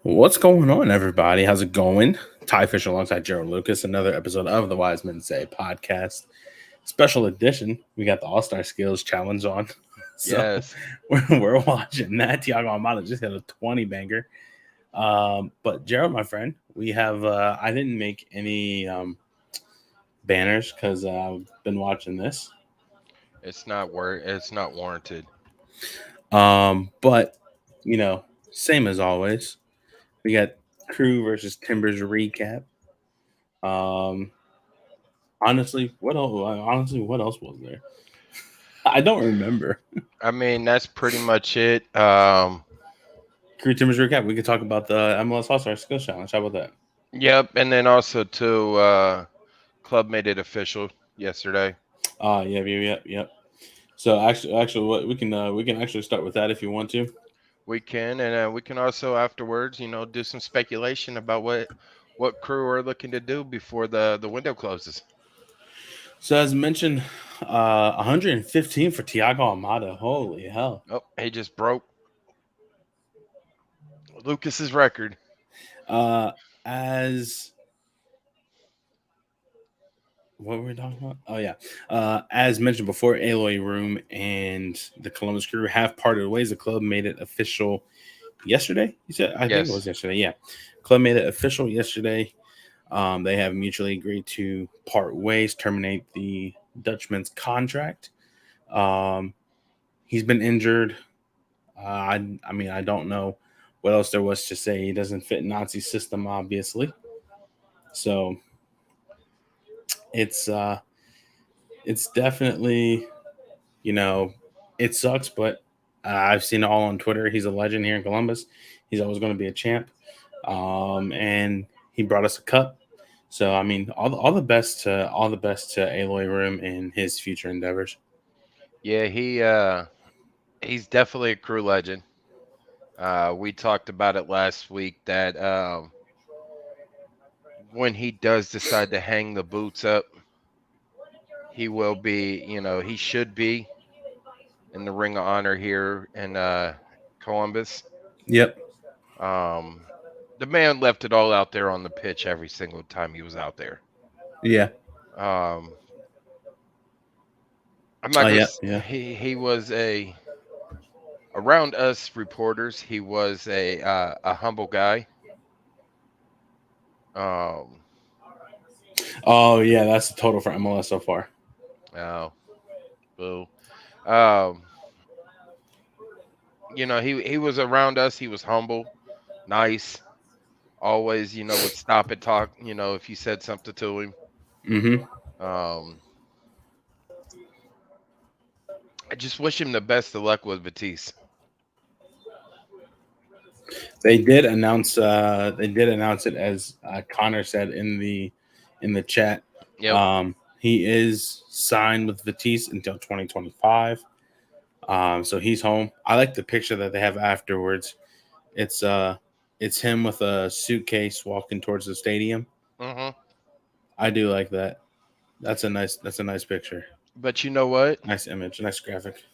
What's going on, everybody? How's it going? Ty Fisher alongside Gerald Lucas. Another episode of the Wisemen Say podcast, special edition. We got the All Star Skills Challenge on, so Yes. we're watching that. Tiago Almada just hit a 20 banger. But Gerald, my friend, we have. I didn't make any banners because I've been watching this. It's not warranted. But same as always. We got Crew versus Timbers recap. Um, what else was there? I don't remember. I mean, that's pretty much it. Crew Timbers recap. We could talk about the MLS All Star Skills Challenge. How about that? Yep, and then also too, club made it official yesterday. Yep. So actually, what we can actually start with that if you want to. We can, and we can also afterwards, do some speculation about what crew are looking to do before the window closes. So as mentioned, 115 for Tiago Almada. Holy hell! Oh, he just broke Lucas's record. Uh, as what were we talking about? Oh yeah. As mentioned before, Aloy Room and the Columbus Crew have parted ways. The club made it official yesterday. You said I think it was Yes. yesterday. Yeah, club made it official yesterday. They have mutually agreed to part ways, terminate the Dutchman's contract. Um, he's been injured. I mean, I don't know what else there was to say. He doesn't fit Nazi system, obviously. So it's uh, it's definitely you know it sucks, but I've seen it all on Twitter. He's a legend here in Columbus. He's always going to be a champ. And he brought us a cup. So I mean, all the best to Aloy Room in his future endeavors. Yeah, he's definitely a crew legend. We talked about it last week that when he does decide to hang the boots up, he will be, he should be in the Ring of Honor here in Columbus. Yep. Um, the man left it all out there on the pitch every single time he was out there. Yeah. Um, I'm not gonna. Yeah. Yeah. He was around us reporters. He was a humble guy. Um, Oh yeah. That's the total for MLS so far. oh, boo. Um, he was around us. He was humble, nice. Always, would stop and talk. If you said something to him. Mm-hmm. Um, I just wish him the best of luck with Batiste. They did announce. They did announce it as Connor said in the chat. Yep. He is signed with Vitesse until 2025. So he's home. I like the picture that they have afterwards. It's uh it's him with a suitcase walking towards the stadium. Hmm. I do like that. That's a nice picture. But you know what? Nice image, nice graphic.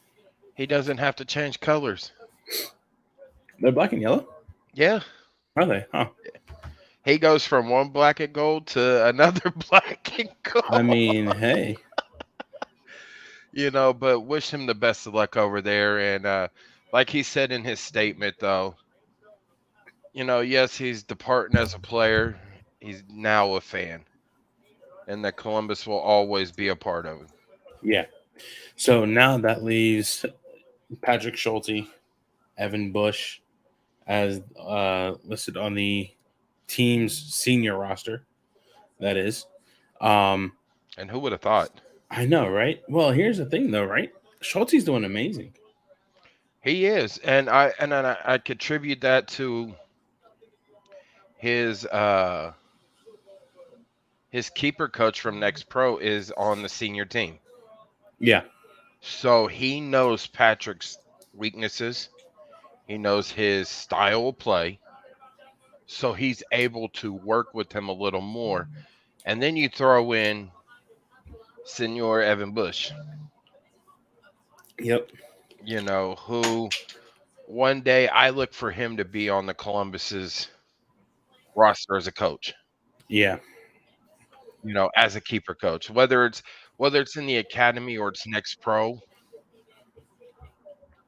He doesn't have to change colors. They're black and yellow, Yeah. are they? Huh. He goes from one black and gold to another black and I gold. mean, hey. But wish him the best of luck over there. And like he said in his statement, though, yes, he's departing as a player. He's now a fan. And that Columbus will always be a part of it. Yeah. So now that leaves Patrick Schulte, Evan Bush as listed on the team's senior roster. That is. Um, And who would have thought? I know, right? Well, here's the thing, though, right? Schulte's doing amazing. He is. And I contribute that to his his keeper coach from Next Pro is on the senior team. Yeah, So he knows Patrick's weaknesses. He knows his style of play. So he's able to work with him a little more. And then you throw in Senor Evan Bush, yep, who one day I look for him to be on the Columbus's roster as a coach. Yeah. As a keeper coach, whether it's in the academy or it's next pro,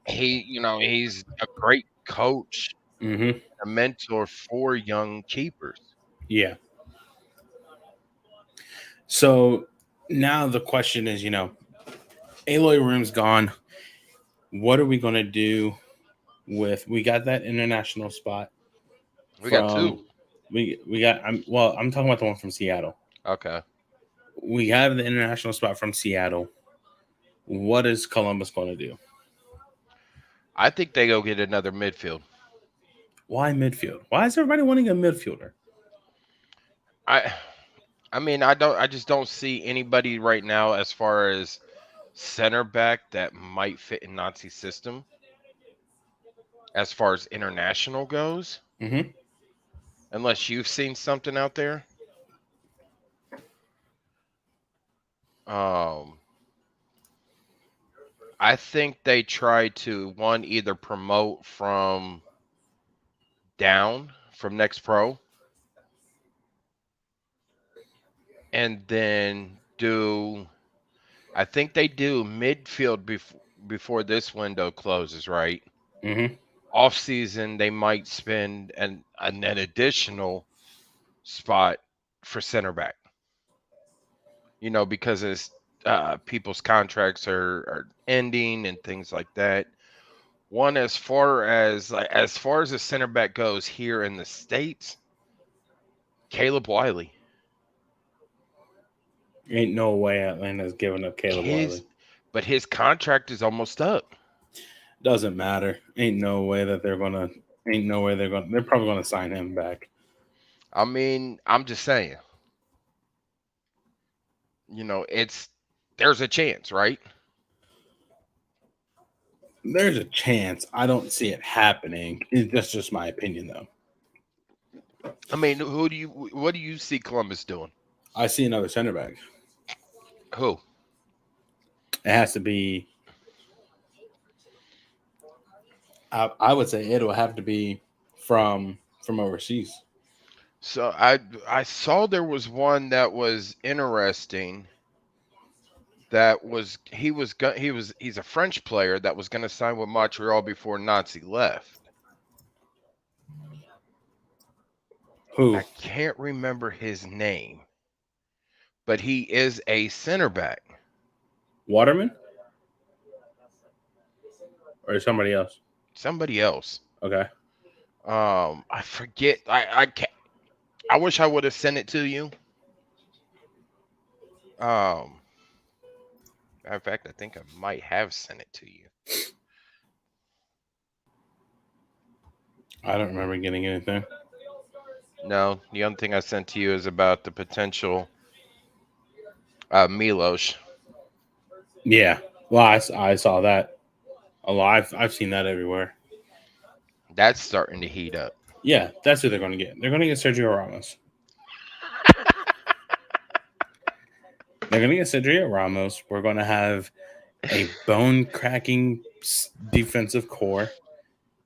he's a great coach, Hmm. a mentor for young keepers. Yeah. So now the question is, Aloy Room's gone. What are we going to do with? We got that international spot We got from. two. We got. I'm talking about the one from Seattle. Okay. We have the international spot from Seattle. What is Columbus going to do? I think they go get another midfield. Why midfield? Why is everybody wanting a midfielder? I I mean, I just don't see anybody right now as far as center back that might fit in Nazi system as far as international goes, Hmm. unless you've seen something out there. Um I think they try to one either promote from down from next pro and then do I think they do midfield before this window closes, right? Hmm. Off season they might spend an additional spot for center back. Because as people's contracts are ending and things like that. One as far as the center back goes here in the States, Caleb Wiley. Ain't no way Atlanta's giving up Caleb His Wiley. but his contract is almost up. Doesn't matter. Ain't no way that they're gonna. Ain't no way they're gonna. They're probably gonna sign him back. I mean, I'm just saying, it's there's a chance, right? There's a chance. I don't see it happening. That's just my opinion, though. I mean, what do you see Columbus doing? I see another center back. Who? It has to be. I would say it will have to be from overseas. So I saw there was one that was interesting. That was he's a French player that was going to sign with Montreal before Nazi left. Who? I can't remember his name, but he is a center back. Waterman or somebody else? Somebody else. Okay. I forget. I can't. I wish I would have sent it to you. Um, in fact, I think I might have sent it to you. I don't remember getting anything. No, the only thing I sent to you is about the potential Milos. Yeah. Well, I saw that a lot. I've seen that everywhere. That's starting to heat up. Yeah, that's who they're going to get. They're going to get Sergio Ramos. They're going to get Sergio Ramos. We're going to have a bone cracking defensive core,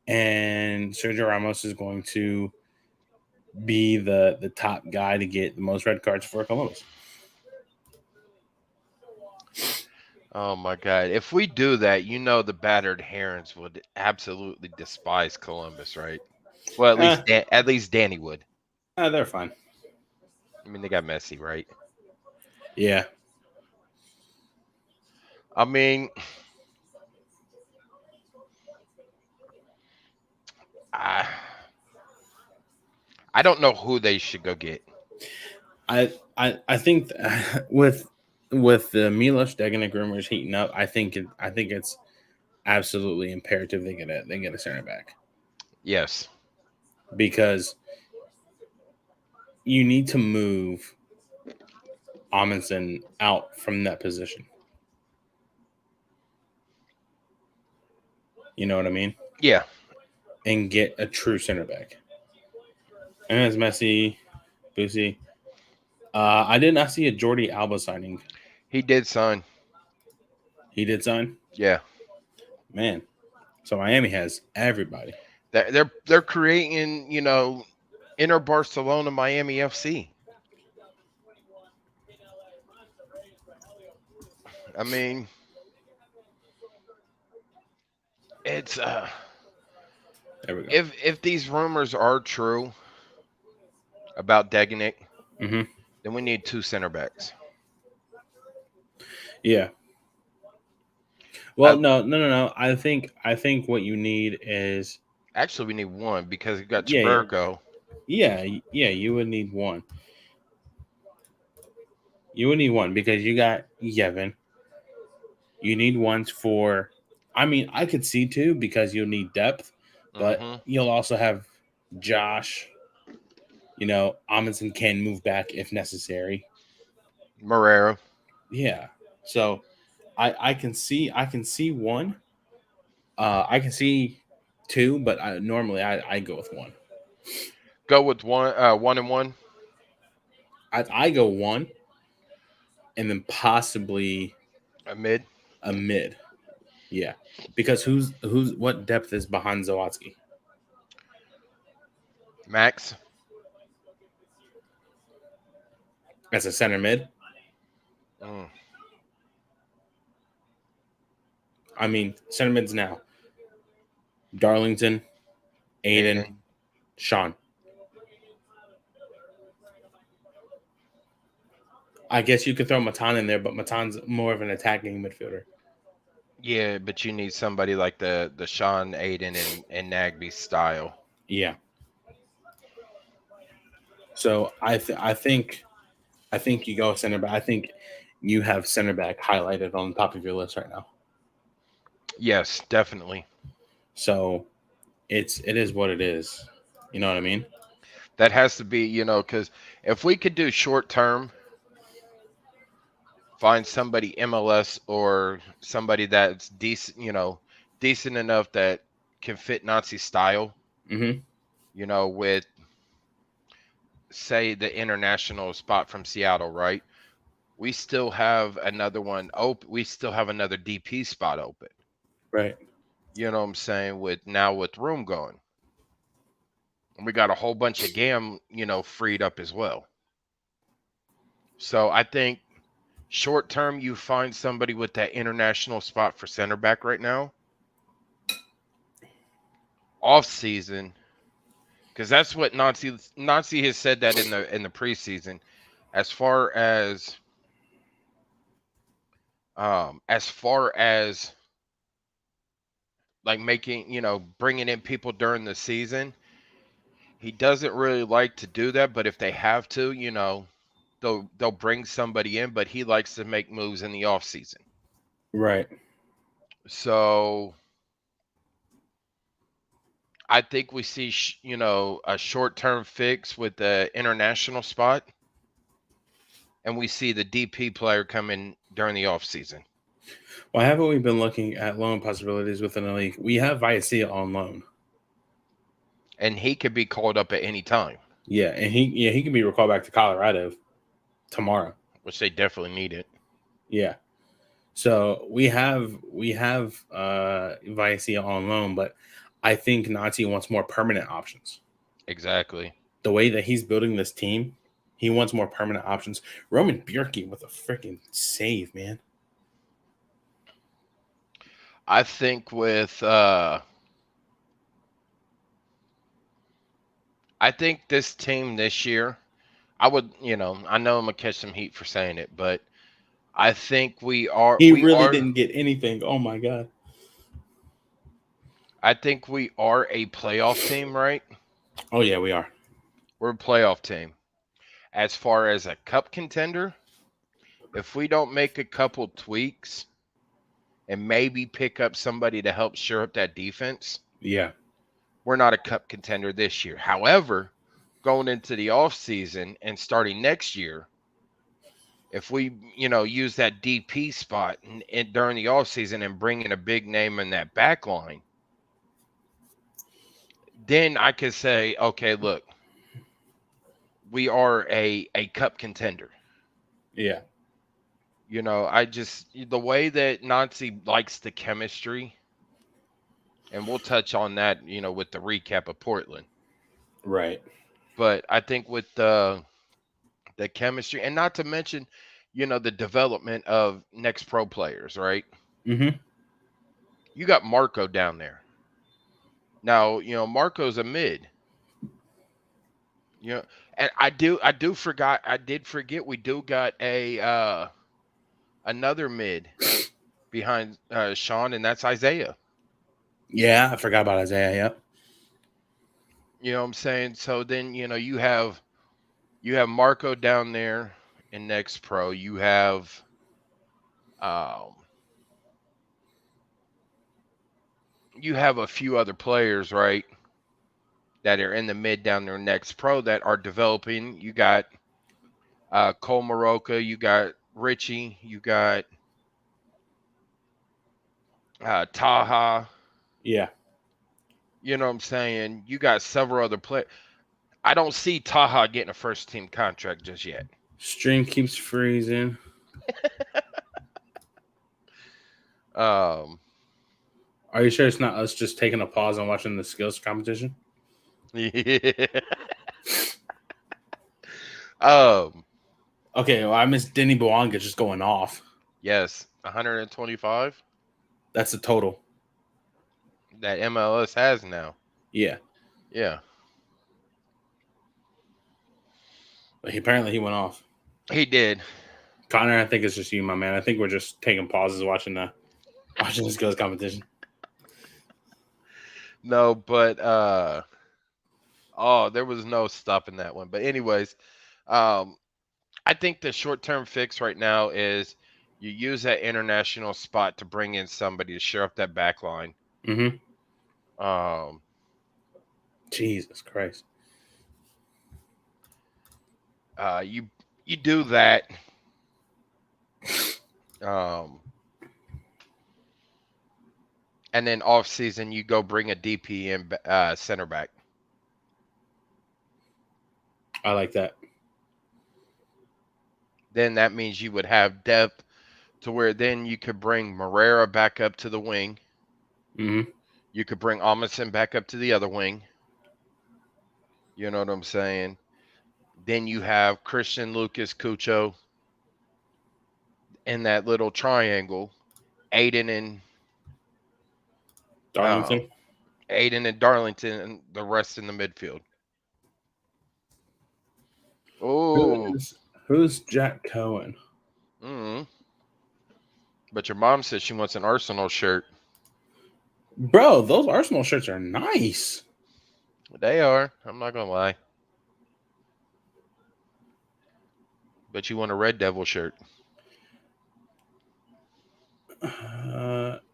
and Sergio Ramos is going to be the top guy to get the most red cards for Columbus. Oh my God! If we do that, the battered herons would absolutely despise Columbus, right? Well, Eh, at least Danny would. they're fine. I mean, they got Messi, right? Yeah. I mean, I I don't know who they should go get. I think with the Milos Degenek rumors heating up, I think it's absolutely imperative they get a center back Yes. because you need to move Amundsen out from that position. You know what I mean? Yeah, And get a true center back. And it's Messi, Busi. I did not see a Jordi Alba signing. he did sign. He did sign. Yeah, Man, so Miami has everybody. they're creating Inter Barcelona, Miami FC. I mean, it's There we go. if these rumors are true about Degenic, Hmm. then we need two center backs. Yeah. Well, I no. I think what you need is actually we need one because we got yeah, Chaburgo. yeah. You would need one. You would need one because you got Yevon. You need ones for. I mean, I could see two because you'll need depth, but Hmm. you'll also have Josh. Amundsen can move back if necessary. Morera. Yeah. So I can see one. I can see two, but normally I go with one. Go with one, one and one. I go one, and then possibly A mid. a mid. Yeah, because who's what depth is behind Zawatsky Max. as a center mid? Mm. I mean, center mids now: Darlington, Aiden, Aiden. Sean. I guess you could throw Matan in there, but Matan's more of an attacking midfielder. Yeah, but you need somebody like the Sean Aiden and Nagby style. Yeah. So I think you go center back. I think you have center back highlighted on the top of your list right now. Yes, definitely. So it is what it is. You know what I mean? That has to be, because if we could do short term, find somebody MLS or somebody that's decent, decent enough that can fit Nazi style, Mm-hmm. with say the international spot from Seattle, right? We still have another one open. We still have another DP spot open. Right. You know what I'm saying? With room going. And we got a whole bunch of GAM, freed up as well. So I think short term, you find somebody with that international spot for center back right now. Off season, because that's what Nazi has said that in the preseason, as far as like making bringing in people during the season, he doesn't really like to do that. But if they have to, they'll bring somebody in. But he likes to make moves in the off season. Right. So I think we see, a short term fix with the international spot, and we see the DP player come in during the off season. Why haven't we been looking at loan possibilities within the league? We have Viacia on loan. And he could be called up at any time, Yeah, and he can be recalled back to Colorado tomorrow. which they definitely need it. Yeah. So we have Viacia on loan, but I think Nazi wants more permanent options. Exactly. The way that he's building this team, he wants more permanent options. Roman Bjerke with a freaking save, man. I think with I think this team this year, I would, I know I'm gonna catch some heat for saying it, but I think He really didn't get anything. Oh my god. I think we are a playoff team, right? Oh yeah, we are. We're a playoff team. As far as a cup contender, if we don't make a couple tweaks and maybe pick up somebody to help shore up that defense, Yeah. we're not a cup contender this year. However, going into the off season and starting next year, if we, use that DP spot and during the off season and bring in a big name in that back line, then I could say, okay, look, we are a cup contender. Yeah. I just the way that Nazi likes the chemistry, and we'll touch on that, with the recap of Portland. Right. But I think with the chemistry, and not to mention, the development of next pro players, right? Mm-hmm. You got Marco down there. Now, Marco's a mid. You know, and I did forget we do got a another mid behind Sean, and that's Isaiah. Yeah, I forgot about Isaiah. Yep. You know what I'm saying? So then, you have Marco down there in next pro. Um you have a few other players, right, that are in the mid down there next pro that are developing. You got Cole Maroka, you got Richie, you got Taha. Yeah. You know what I'm saying? You got several other players. I don't see Taha getting a first team contract just yet. Stream keeps freezing. Um, Are you sure it's not us just taking a pause and watching the skills competition? yeah. Um, Okay, well, I miss Denny Bouanga just going off. yes, 125 That's the total. that MLS has now. Yeah. Yeah, But apparently he went off. he did. Connor, I think it's just you, my man. I think we're just taking pauses watching the skills competition. No, but oh, there was no stopping that one. But anyways, um, I think the short term fix right now is you use that international spot to bring in somebody to shore up that back line. Mm-hmm. Um, Jesus Christ. you do that. Um, and then off season you go bring a DP and center back. I like that. Then that means you would have depth to where then you could bring Morera back up to the wing. Mm-hmm. You could bring Amundsen back up to the other wing. You know what I'm saying? Then you have Christian, Lucas, Cucho in that little triangle. Aiden and um, Darlington. Aiden and Darlington and the rest in the midfield. Oh, Who's who's Jack Cohen? mm. But your mom says she wants an Arsenal shirt. Bro, those Arsenal shirts are nice. They are. I'm not gonna lie. But you want a Red Devil shirt.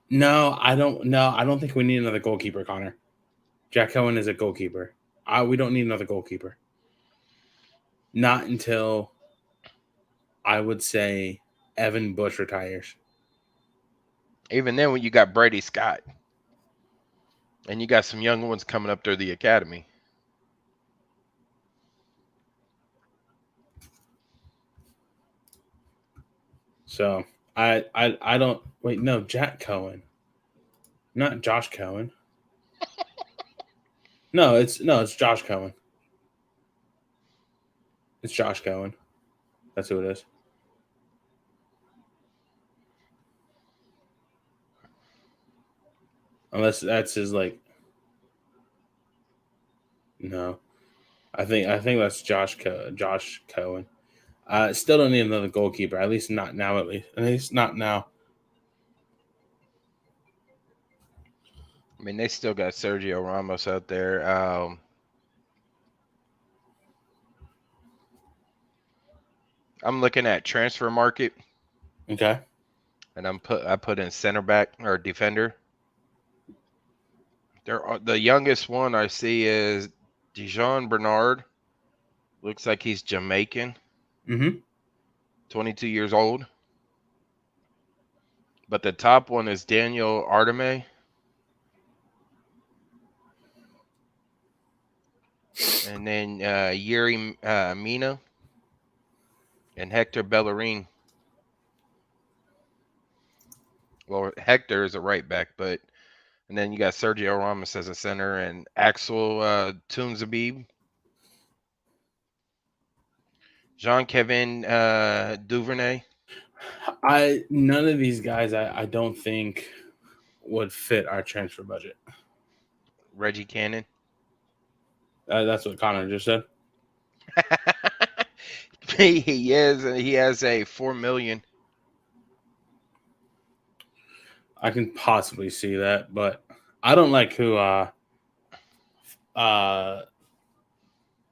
No, I don't. No, I don't think we need another goalkeeper, Connor. Jack Cohen is a goalkeeper. We don't need another goalkeeper. Not until I would say Evan Bush retires. Even then, when you got Brady Scott and you got some young ones coming up through the academy. So I don't wait. No, Jack Cohen, not Josh Cohen. No, it's Josh Cohen. It's Josh Cohen. That's who it is. Unless that's his like. No, I think that's Josh Cohen. Still don't need another goalkeeper. At least not now. At least not now. I mean, they still got Sergio Ramos out there. I'm looking at transfer market, Okay. and I put in center back or defender. The youngest one I see is Dijon Bernard. Looks like he's Jamaican, Mm-hmm. 22 years old. But the top one is Daniel Arteme, and then Yuri Mina and Hector Bellerin. Well, Hector is a right back, but and then you got Sergio Ramos as a center and Axel Tunzabib. Jean-Kevin Duvernay, I none of these guys I don't think would fit our transfer budget. Reggie Cannon. That's what Connor just said. He has a 4 million. I can possibly see that, but I don't like who uh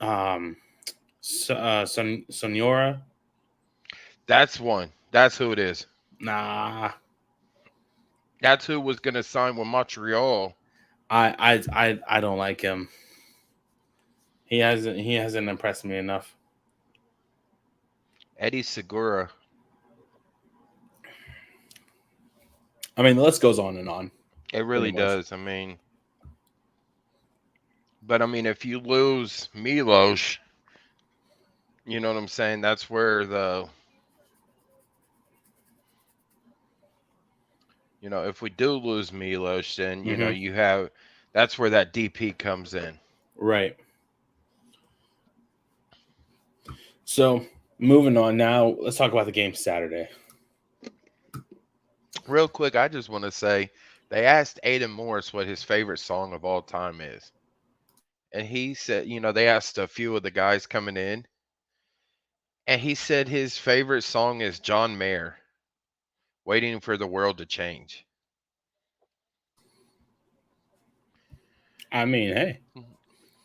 um Sonora. That's one. That's who it is. Nah, That's who was gonna sign with Montreal. I don't like him. He hasn't impressed me enough. Eddie Segura. I mean, the list goes on and on, It pretty really much. does. I mean, but I mean, if you lose Milos, you know what I'm saying? That's where if we do lose Milos, then Hmm. you have that's where that DP comes in. Right. So moving on now, let's talk about the game Saturday. Real quick, I just want to say they asked Aiden Morris what his favorite song of all time is. And he said, they asked a few of the guys coming in, and he said his favorite song is John Mayer, Waiting for the World to Change. I mean, hey, Mhm.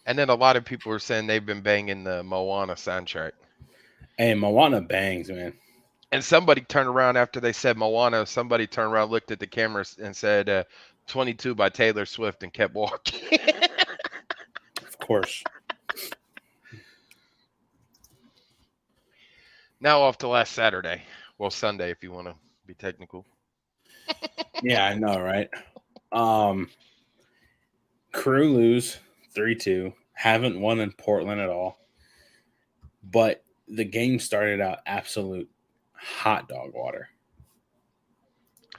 And then a lot of people were saying they've been banging the Moana soundtrack. hey, Moana bangs, man. And somebody turned around after they said Moana, somebody turned around, looked at the camera, and said 22 by Taylor Swift and kept walking. Of course. Now off to last Saturday. Well, Sunday, if you want to be technical. Yeah, I know, right? Um, Crew lose 3-2. Haven't won in Portland at all. But the game started out absolute hot dog water.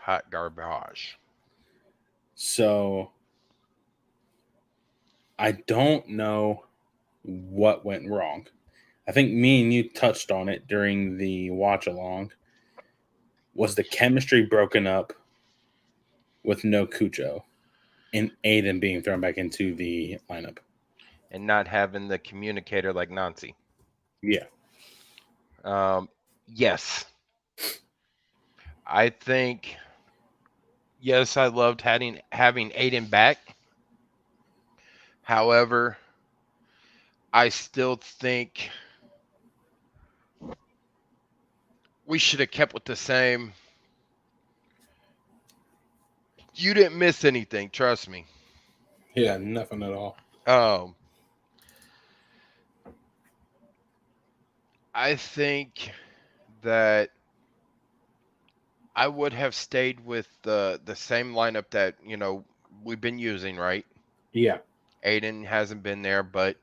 Hot garbage. So I don't know what went wrong. I think me and you touched on it during the watch along. Was the chemistry broken up with no Cucho and Aiden being thrown back into the lineup? And not having the communicator like Nancy. Yeah. Um, yes. I think, yes, I loved having Aiden back. However, I still think we should have kept with the same. You didn't miss anything, trust me. Yeah, nothing at all. Um, I think that I would have stayed with the same lineup that we've been using, right? Yeah. Aiden hasn't been there, but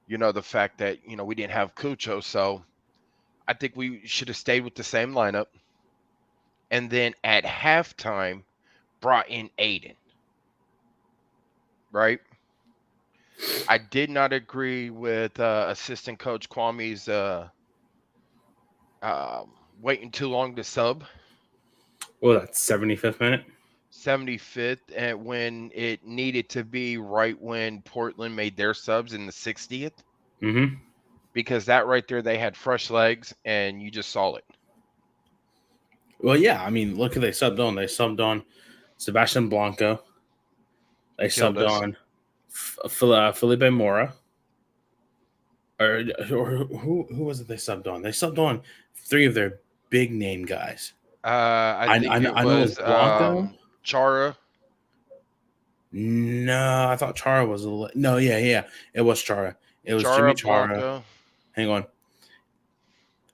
the fact that we didn't have Cucho, so I think we should have stayed with the same lineup, and then at halftime brought in Aiden, right? I did not agree with assistant coach Kwame's waiting too long to sub. Well, that's 75th minute. 75th, and when it needed to be right when Portland made their subs in the 60th, Mm-hmm. because that right there, they had fresh legs and you just saw it. Well, yeah. I mean, look who they subbed on. They subbed on Sebastian Blanco. They Killed subbed us. on Felipe Mora. Or who was it they subbed on? They subbed on three of their big name guys. I think it I know it was was Blanco. Chara. No, I thought Chara was no, yeah. It was Chara. It was Chara Jimmy Chara. Blanco. Hang on.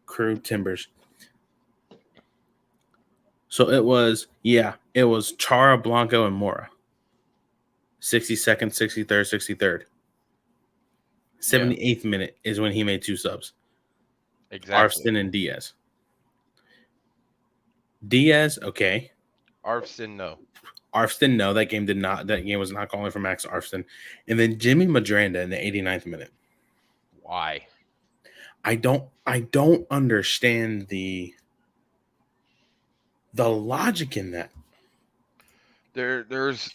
Crew Timbers. So it was Chara, Blanco, and Mora. 62nd, 63rd, 63rd. Yeah, 78th minute is when he made two subs. exactly. Arfston and Diaz. Diaz, okay. Arfston, no. Arfston, no, that game was not calling for Max Arfston. And then Jimmy Madranda in the 89th minute. Why? I don't understand the logic in that. There's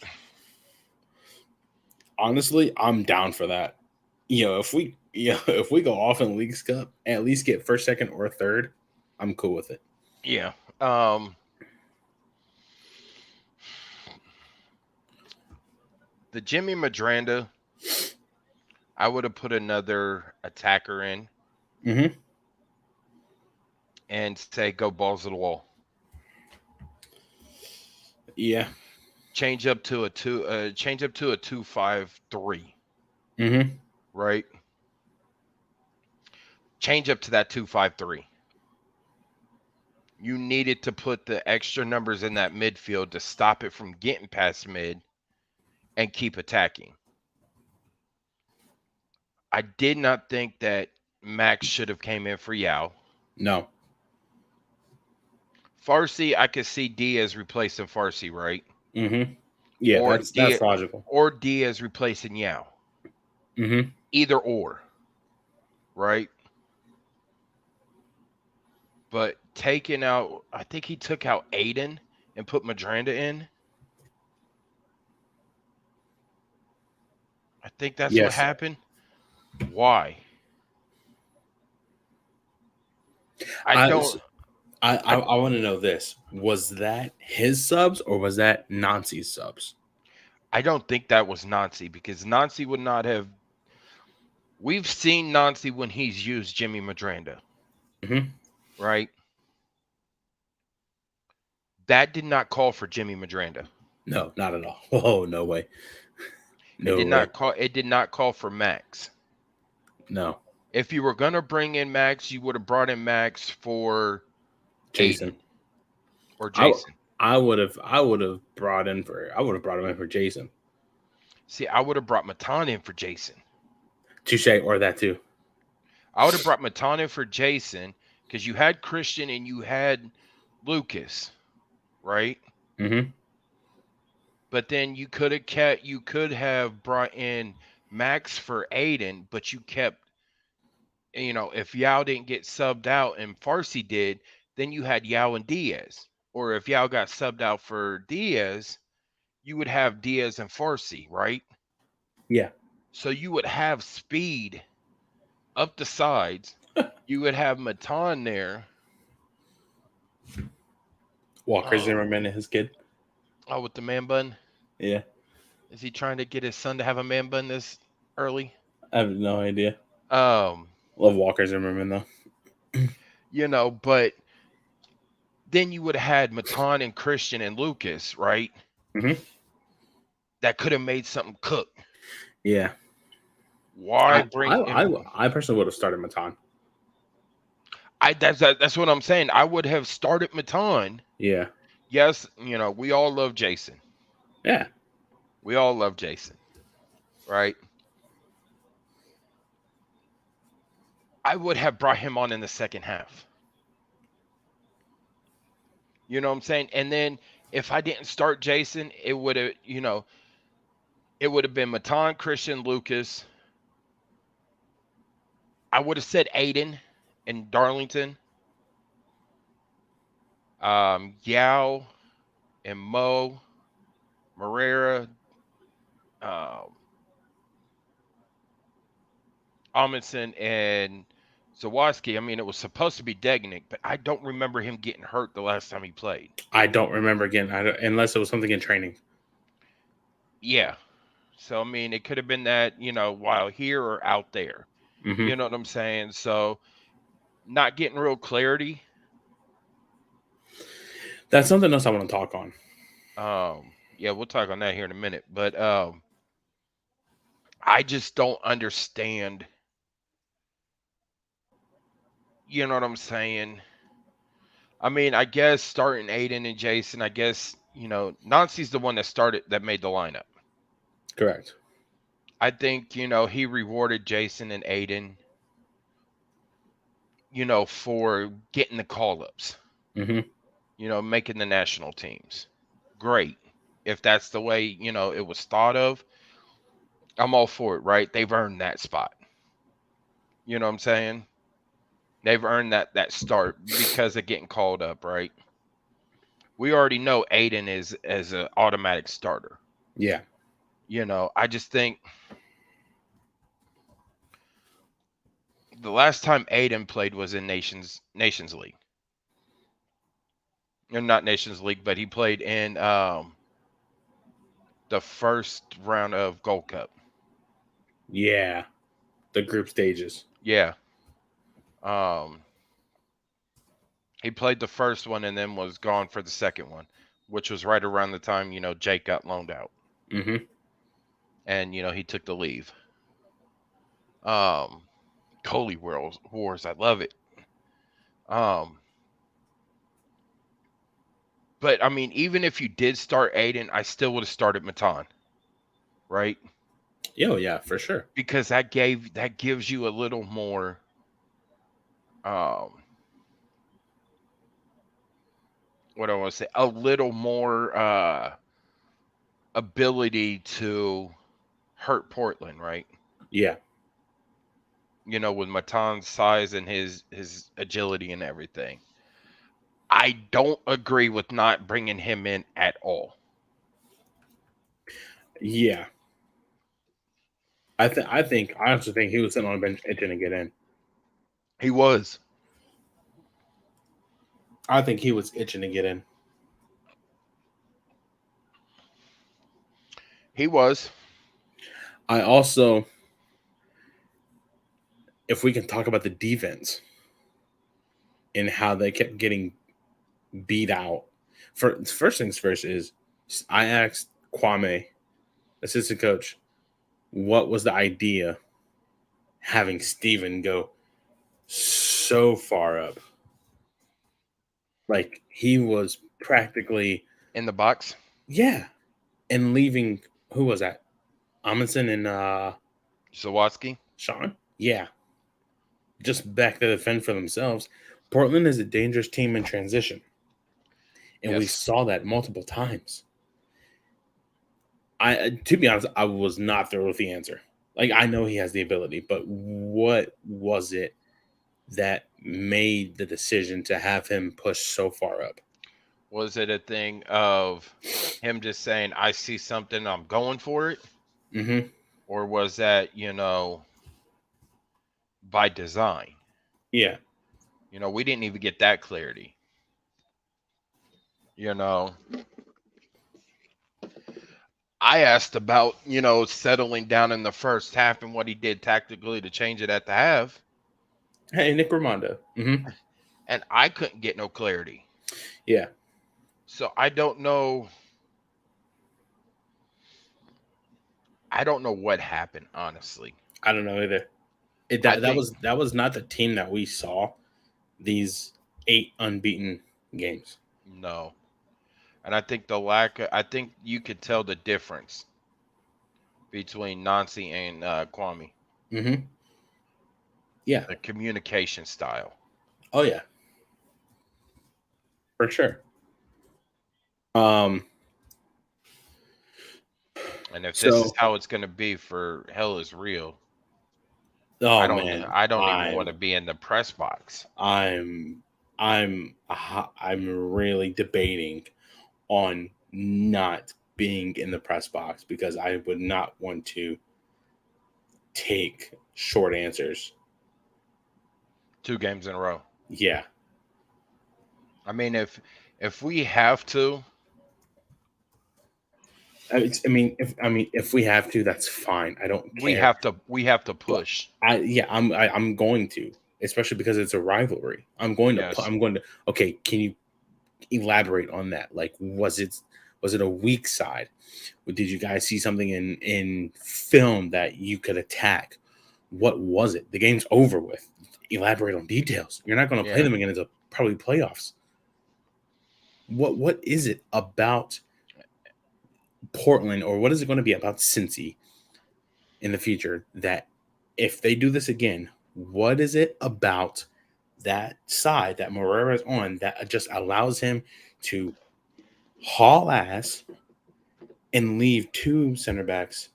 Honestly, I'm down for that. If we go off in League's Cup, at least get first, second, or third, I'm cool with it. yeah. The Jimmy Madranda, I would have put another attacker in Mm-hmm. and say go balls to the wall. Yeah. Change up to a 2-5-3, Mm-hmm. right? Change up to that 2-5-3. You needed to put the extra numbers in that midfield to stop it from getting past mid and keep attacking. I did not think that Max should have came in for Yao. No. Farsi, I could see Diaz replacing Farsi, right? Mm-hmm. Yeah, Or that's logical. Diaz replacing Yao. Mm-hmm. Either or, right? But taking out, I think he took out Aiden and put Madranda in. I think that's what Yes. happened. Why? I I don't. I I want to know this. Was that his subs or was that Nancy's subs? I don't think that was Nancy because Nancy would not have. We've seen Nancy when he's used Jimmy Madranda, Mm-hmm. right? That did not call for Jimmy Madranda. No, not at all. Oh, no way. It No did way. not call. It did not call for Max. No. If you were gonna bring in Max, you would have brought in Max for Aiden Jason. or I Jason. I would have brought in for I would have brought him in for Jason. See, I would have brought Matan in for Jason. Touche, or that too. I would have brought Matan in for Jason because you had Christian and you had Lucas, right? Mm-hmm. But then you could have brought in Max for Aiden, but you kept, if Yao didn't get subbed out and Farsi did, then you had Yao and Diaz. Or if Yao got subbed out for Diaz, you would have Diaz and Farsi, right? Yeah. So you would have speed up the sides. You would have Matan there. Walker Oh, Zimmerman and his kid. with the man bun. Yeah. Is he trying to get his son to have a man bun this early? I have no idea. Um, Love Walker Zimmerman though. but then you would have had Matan and Christian and Lucas, right? Mm-hmm. That could have made something cook. Yeah. Why bring in? I personally would have started Matan. That's what I'm saying. I would have started Matan. Yeah. Yes, we all love Jason. Yeah. We all love Jason, right? I would have brought him on in the second half. You know what I'm saying? And then if I didn't start Jason, it would have been Matan, Christian, Lucas. I would have said Aiden and Darlington, Yao and Mo, Morera, um, Amundsen, and Zawadski. I mean, it was supposed to be Degnick, but I don't remember him getting hurt the last time he played. I don't remember again. Unless it was something in training. Yeah. So, I mean, it could have been that, while here or out there. Mm-hmm. You know what I'm saying? So, not getting real clarity. That's something else I want to talk on. Yeah, we'll talk on that here in a minute. But I just don't understand. You know what I'm saying? I mean, I guess starting Aiden and Jason, I guess, Nancy's the one that made the lineup. Correct. I think, he rewarded Jason and Aiden, for getting the call ups, Mm-hmm. making the national teams. Great. If that's the way, it was thought of, I'm all for it, right? They've earned that spot. You know what I'm saying? They've earned that start because of getting called up, right? We already know Aiden is as an automatic starter. Yeah. I just think the last time Aiden played was in Nations League. Or not Nations League, but he played in the first round of Gold Cup. Yeah. The group stages. Yeah. Um he played the first one and then was gone for the second one, which was right around the time, Jake got loaned out. Mm-hmm. And he took the leave. Um Holy Wars, I love it. Um but I mean, even if you did start Aiden, I still would have started Matan, right? Oh yeah, for sure. Because that gives you a little more um what do I want to say? A little more ability to hurt Portland, right? Yeah. With Matan's size and his agility and everything. I don't agree with not bringing him in at all. Yeah. I also think he was sitting on the bench itching to get in. He was. I think he was itching to get in. He was. I also, if we can talk about the defense and how they kept getting beat out. First things first is I asked Kwame, assistant coach, what was the idea having Steven go so far up? Like he was practically, In the box. yeah, and leaving, who was that? Amundsen and Sawatsky. Sean? Yeah, just back to defend for themselves. Portland is a dangerous team in transition, and we Yes. saw that multiple times. To be honest, I was not thrilled with the answer. Like I know he has the ability, but what was it that made the decision to have him push so far up? Was it a thing of him just saying, I see something, I'm going for it? Mm-hmm. Or was that, by design? Yeah. We didn't even get that clarity. You know, I asked about, settling down in the first half and what he did tactically to change it at the half, Hey, Nick Ramondo. Mm-hmm. and I couldn't get no clarity. Yeah. So I don't know. I don't know what happened, honestly. I don't know either. I That think was not the team that we saw these 8 unbeaten games. no. And I think you could tell the difference between Nancy and Kwame, Mm-hmm. Yeah. the communication style. Oh yeah, for sure. Um. And if this is So, how it's going to be for Hell is Real, I oh don't man, I don't even want to be in the press box. I'm I'm really debating on not being in the press box because I would not want to take short answers. 2 games in a row. Yeah. I mean, if we have to, I mean if we have to, that's fine. I don't we care. have to we have to But push. I'm going to, especially because it's a rivalry. Yes. I'm going to. Okay, can you elaborate on that? Like, was it a weak side? Did you guys see something in film that you could attack? What was it? The game's over with. Elaborate on details. You're not going to play Yeah. them again until probably playoffs. What is it about Portland, or what is it going to be about Cincy in the future that if they do this again, what is it about that side that Morera is on that just allows him to haul ass and leave 2 center backs,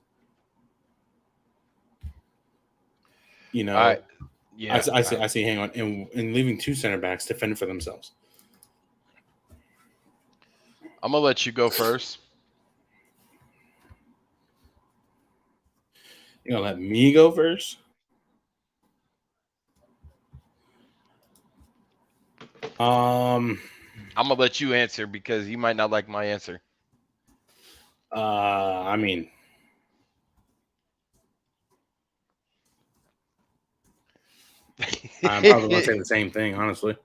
you I know? Yeah, I see. Hang on, and leaving two center backs to fend for themselves. I'm gonna let you go first. You gonna let me go first? Um. I'm gonna let you answer because you might not like my answer. I mean, I'm probably gonna say the same thing, honestly.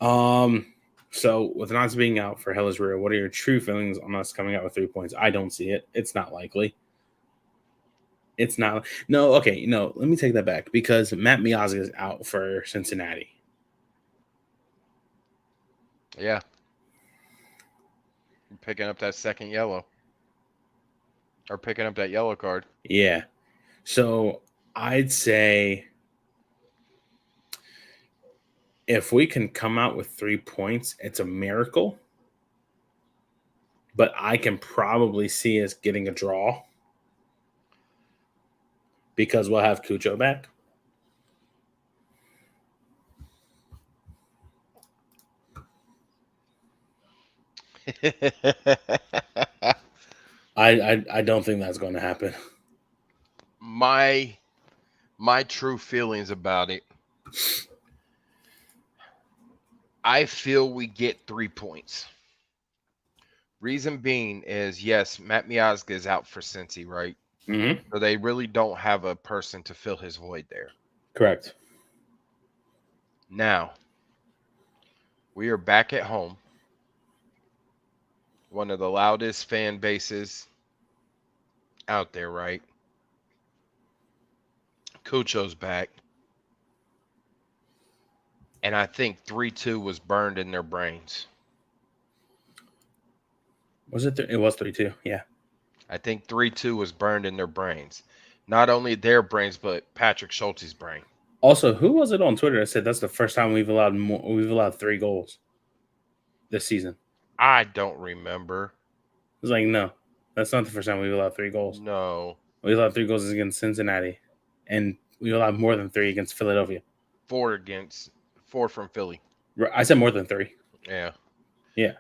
Um. So, with Nas being out for Hellas Real, what are your true feelings on us coming out with 3 points? I don't see it. It's not likely. It's not. No, okay, no. Let me take that back because Matt Miazga is out for Cincinnati. Yeah, you're picking up that second yellow, or picking up that yellow card. Yeah. So I'd say if we can come out with 3 points, it's a miracle. But I can probably see us getting a draw because we'll have Cucho back. I don't think that's going to happen. my my true feelings about it. I feel we get 3 points. Reason being is yes, Matt Miazga is out for Cincy, right? Mm-hmm. So they really don't have a person to fill his void there. Correct. Now we are back at home. One of the loudest fan bases out there, right? Cucho's back. And I think 3-2 was burned in their brains. Was it? It was 3-2. Yeah. I think 3-2 was burned in their brains. Not only their brains, but Patrick Schulte's brain. Also, who was it on Twitter that said that's the first time we've allowed more? We've allowed 3 goals this season. I don't remember. It's like no, that's not the first time we've allowed 3 goals. No. We allowed 3 goals against Cincinnati, and we allowed more than 3 against Philadelphia. 4 from Philly. I said more than 3. Yeah. Yeah.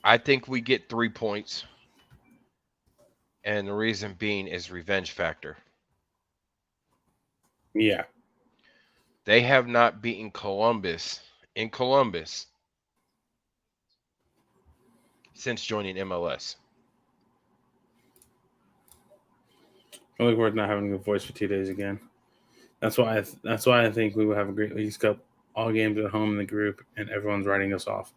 I think we get 3 points. And the reason being is revenge factor. Yeah. They have not beaten Columbus in Columbus since joining MLS. I look forward to not having a good voice for 2 days again. That's why. That's why I think we will have a great Leagues Cup. All games at home in the group, and everyone's writing us off.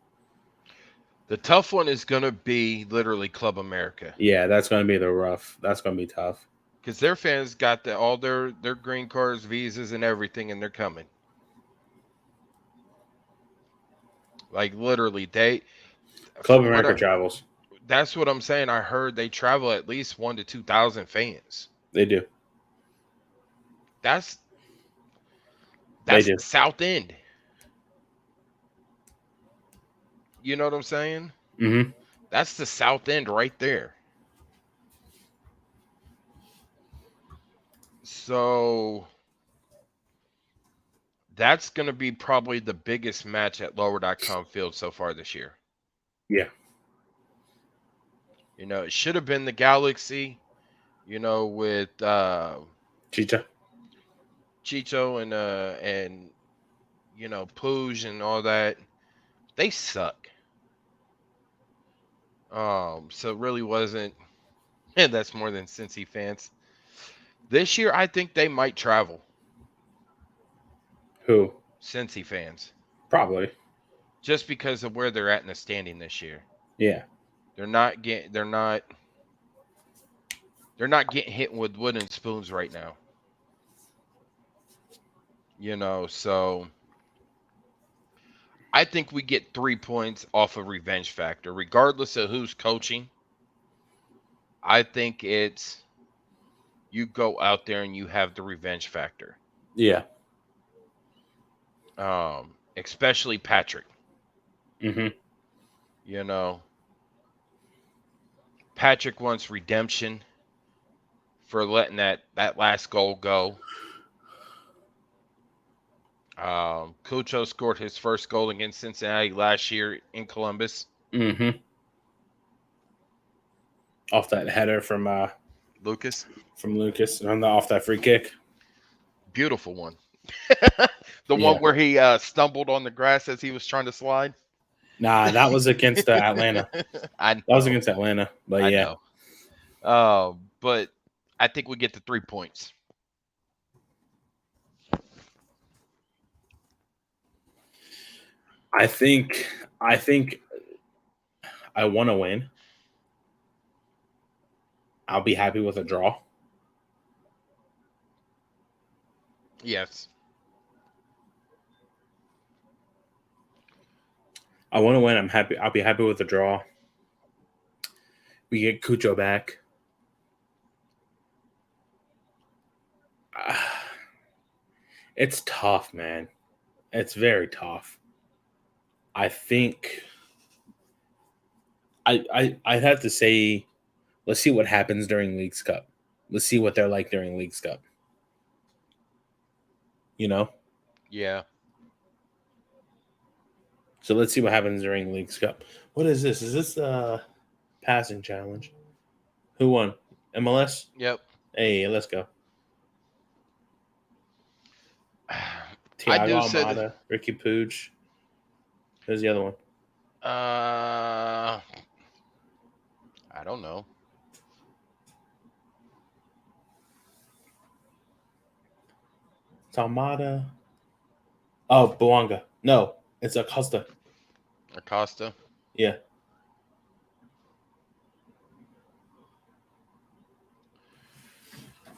The tough one is going to be literally Club America. Yeah, that's going to be the rough. That's going to be tough. Because their fans got all their green cards, visas, and everything, and they're coming. Like literally, Club America travels. That's what I'm saying. I heard they travel at least 1,000 to 2,000 fans. They do. That's They do. the South End. You know what I'm saying? Mm-hmm. That's the South End right there. So that's going to be probably the biggest match at lower.com field so far this year. Yeah. You know, it should have been the Galaxy, you know, with Chicha Chicho and you know, Pooj and all that. They suck. So it really wasn't, and that's more than Cincy fans. This year, I think they might travel. Who? Cincy fans. Probably. Just because of where they're at in the standing this year. Yeah. They're not getting hit with wooden spoons right now. You know, so I think we get 3 points off of revenge factor, regardless of who's coaching. I think it's you go out there and you have the revenge factor. Yeah. Especially Patrick. Mm-hmm. You know, Patrick wants redemption for letting that last goal go. Cucho scored his first goal against Cincinnati last year in Columbus. Mm-hmm. Off that header Lucas, from Lucas, and off that free kick. beautiful one. The Yeah. one where he stumbled on the grass as he was trying to slide. Nah, that was against Atlanta. I That was know, against Atlanta. But I yeah, know. But I think we get the 3 points. I think I think I want to win. I'll be happy with a draw. Yes. I want to win. I'm happy. I'll be happy with a draw. We get Cucho back. It's tough, man. It's very tough. I think I'd have to say, let's see what happens during Leagues Cup. Let's see what they're like during Leagues Cup. You know, Yeah. so let's see what happens during Leagues Cup. What is this? Is this the passing challenge? Who won? MLS. Yep. Hey, let's go. I Thiago do say that. Almada, Ricky Pooch. Who's the other one? I don't know. It's Almada. Oh, Boanga. No, it's Acosta. Acosta. Yeah.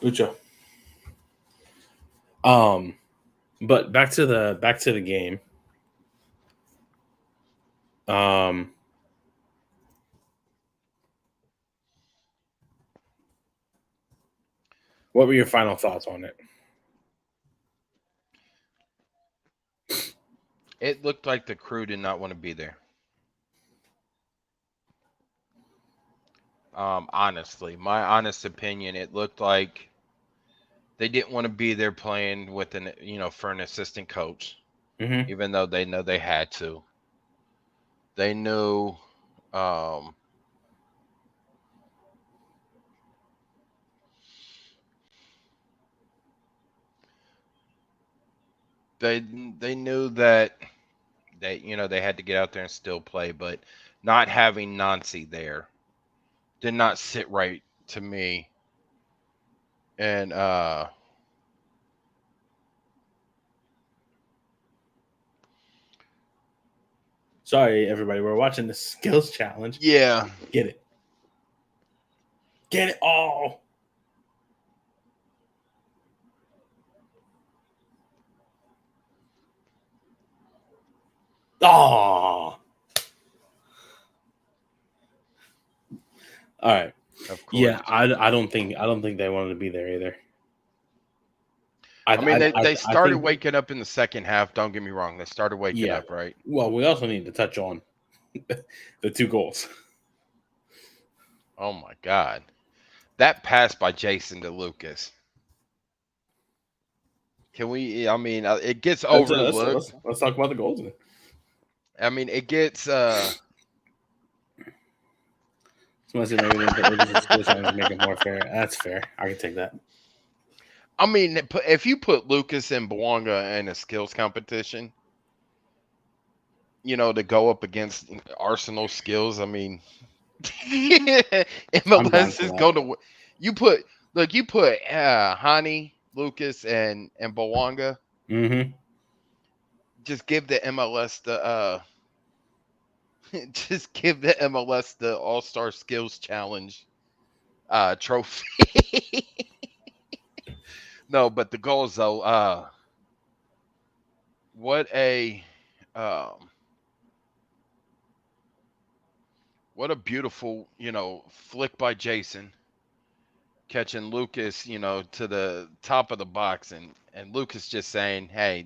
Ucho. But back to the game. Um, what were your final thoughts on it? It looked like the crew did not want to be there. Honestly, my honest opinion, it looked like they didn't want to be there playing with for an assistant coach, Mm-hmm. even though they know they had to. They knew, um, they knew that they had to get out there and still play, but not having Nancy there did not sit right to me. And Sorry, everybody. We're watching the skills challenge. yeah, Get it. Get it all. Oh. All right. of course. Yeah, I don't think they wanted to be there either. I I mean, I I, they I started think waking up in the second half. Don't get me wrong; they started waking yeah. up, right? Well, we also need to touch on the two goals. Oh my God, that pass by Jason to Lucas. Can we? I mean, it gets Let's, let's overlooked. let's let's talk about the goals. Then. I mean, it gets. Somebody said maybe they put Lucas in skill challenge to make it more fair. That's fair. I can take that. I mean, if you put Lucas and Bwanga in a skills competition, to go up against Arsenal skills, I mean, I'm down MLS for is that. going to. You put you put Hani, Lucas, and Bwanga. Mm-hmm. Just give the MLS the just give the MLS the All Star Skills Challenge trophy. No, but the goals though. What a um, what a beautiful flick by Jason catching Lucas to the top of the box and Lucas just saying, "Hey,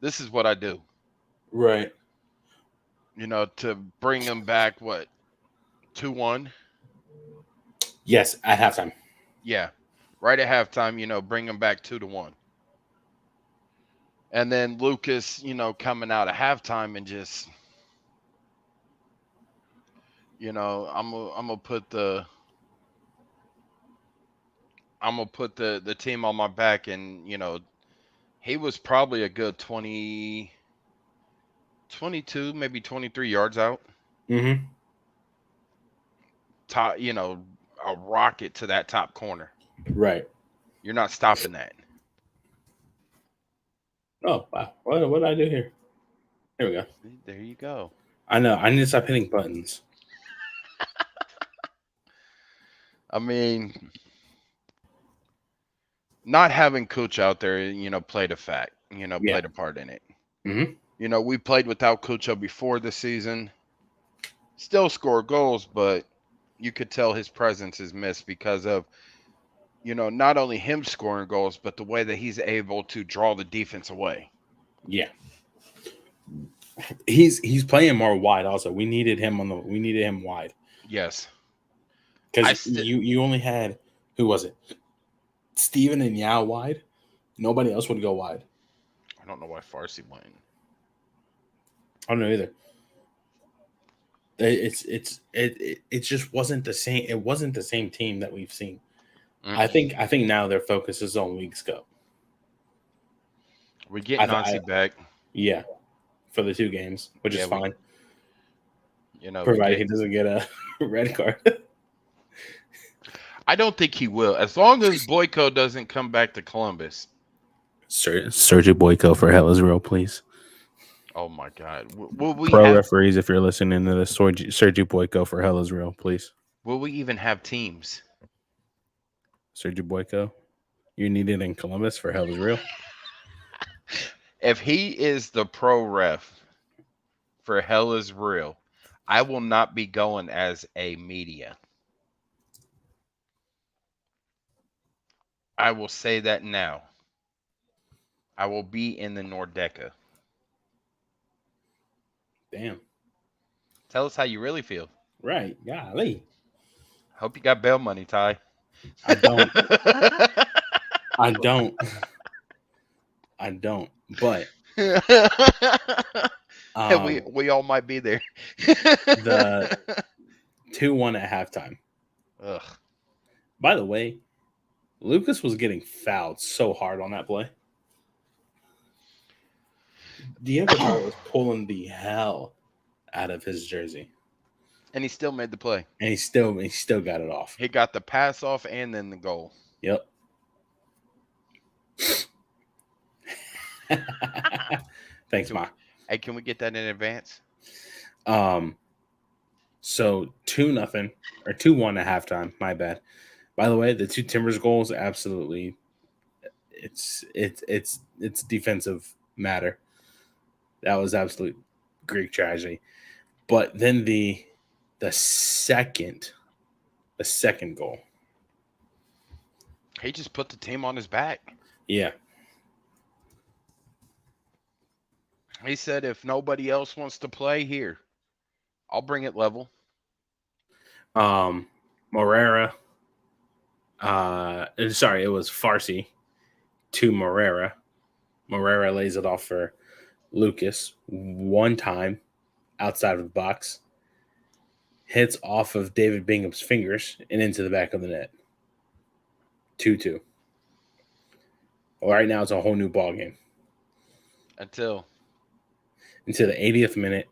this is what I do." Right. To bring them back. What 2-1? Yes, at halftime. Yeah. right at halftime, bring them back 2-1. And then Lucas, coming out of halftime and just, I'm gonna put the team on my back, and he was probably a good 20, 22, maybe 23 yards out. Mm-hmm. Top, a rocket to that top corner. Right. You're not stopping that. Oh wow. What did I do here? Here we go. See, there you go. I know. I need to stop hitting buttons. I mean, not having Cooch out there, played a fact, Yeah. played a part in it. Mm-hmm. We played without Cucho before the season. Still score goals, but you could tell his presence is missed because of, not only him scoring goals, but the way that he's able to draw the defense away. Yeah. He's playing more wide. Also, we needed him wide Yes. I because still you only had, who was it? Steven and Yao wide. Nobody else would go wide. I don't know why Farsi went. I don't know either. It just wasn't the same. It wasn't the same team that we've seen. Mm-mm. I think now their focus is on League Scope. We get I Nazi back. yeah, for the 2 games, which is Yeah, fine, we provided get. he doesn't get a red card. I don't think he will, as long as Boyko doesn't come back to Columbus. Sergio Boyko for Hell is Real, please. Oh my God, will we Pro have? referees, if you're listening to this, Sergio Boyko for Hell is Real, please. Will we even have teams? Sergio Boyko, you need it in Columbus for Hell is Real. If he is the pro ref for Hell is Real, I will not be going as a media. I will say that now. I will be in the Nordeca. Damn. Tell us how you really feel. Right. Golly. Hope you got bail money, Ty. I don't. I don't. I don't. But we all might be there. the 2-1 at halftime. Ugh. By the way, Lucas was getting fouled so hard on that play. Diego Tart was pulling the hell out of his jersey, And he still made the play. and he still got it off. He got the pass off and then the goal. Yep. Thanks, Ma. Hey, can we get that in advance? So 2-0 or 2-1 at halftime. My bad. By the way, the 2 Timbers goals absolutely. It's defensive matter. That was absolute Greek tragedy. But then the second goal. He just put the team on his back. Yeah. He said, if nobody else wants to play here, I'll bring it level. Morera. Sorry, it was Farsi to Morera. Morera lays it off for Lucas one time outside of the box. Hits off of David Bingham's fingers and into the back of the net. 2-2. Well, right now it's a whole new ball game. Until Until the 80th minute,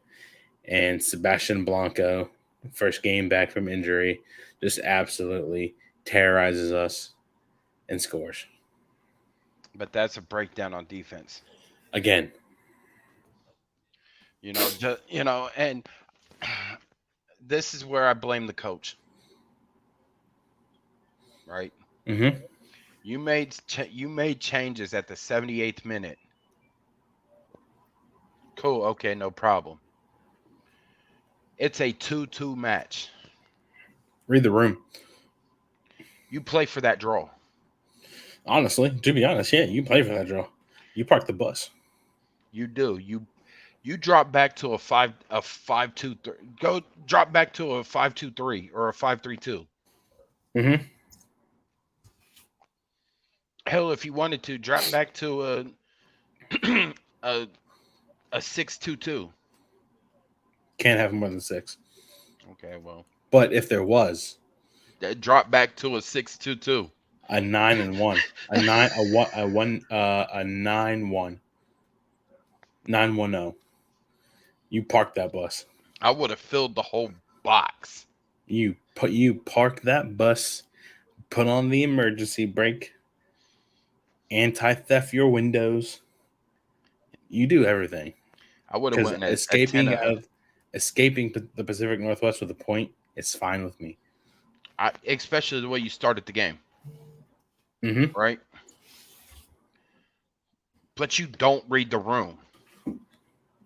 and Sebastian Blanco, first game back from injury, just absolutely terrorizes us and scores. But that's a breakdown on defense. Again. And this is where I blame the coach. Right? Mm-hmm. You made changes at the 78th minute. Cool. Okay, no problem. It's a 2-2 match. Read the room. You play for that draw. Honestly, to be honest, yeah, you play for that draw. You park the bus. You do. You drop back to a 5-2-3. Go drop back to a 5-2-3 or a 5-3-2. Mm-hmm. hell, if you wanted to drop back to a a a 6-2-2. Can't have more than 6. Okay, well, But if there was drop back to a 6-2-2. a 9-1, a 9, a one, a 9-1, 9-1-0, you park that bus. I would have filled the whole box. You park that bus, put on the emergency brake, anti-theft your windows. You do everything I would have because went a 10 ahead. escaping the Pacific Northwest with a point is fine with me. Especially the way you started the game, Mm-hmm. right? But you don't read the room.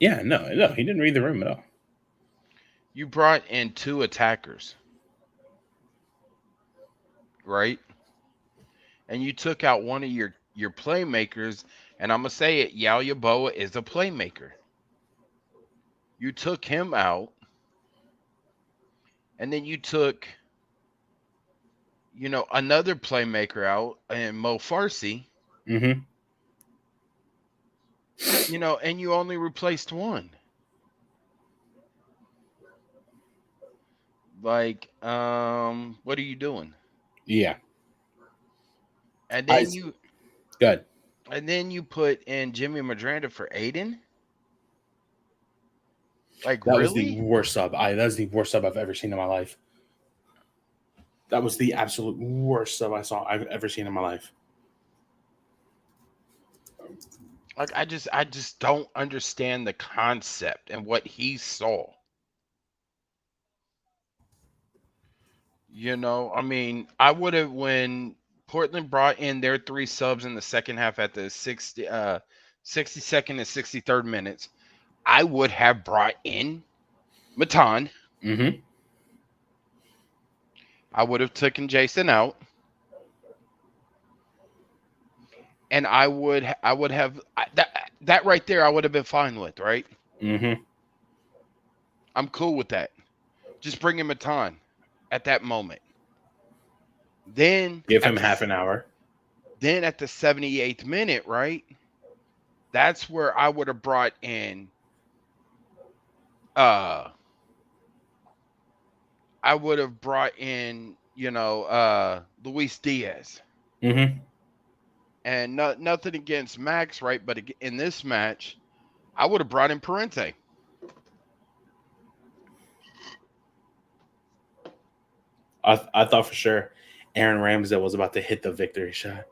Yeah, no, he didn't read the room at all. You brought in two attackers, right? And you took out one of your playmakers, and I'm gonna say it, Yao Yaboa is a playmaker. You took him out, and then you took, another playmaker out, and Mo Farsi, Mm-hmm. and you only replaced one. Like, what are you doing? Yeah, And I then you good. and then you put in Jimmy Madranda for Aiden? Like, That was the really? worst sub. That was the worst sub I've ever seen in my life. That was the absolute worst sub I've ever seen in my life. Like, I just don't understand the concept and what he saw. I mean, I would have when Portland brought in their three subs in the second half at the 62nd and 63rd minutes, I would have brought in Matan. Mm-hmm. I would have taken Jason out, and I would have that right there. I would have been fine with, right? Mm-hmm. I'm cool with that. Just bring in Matan at that moment. Then Give at him the half an hour. then at the 78th minute, right? That's where I would have brought in uh I would have brought in, Luis Diaz. Mm-hmm. And nothing against Max, right? But in this match, I would have brought in Parente. I thought for sure Aaron Ramsdale was about to hit the victory shot.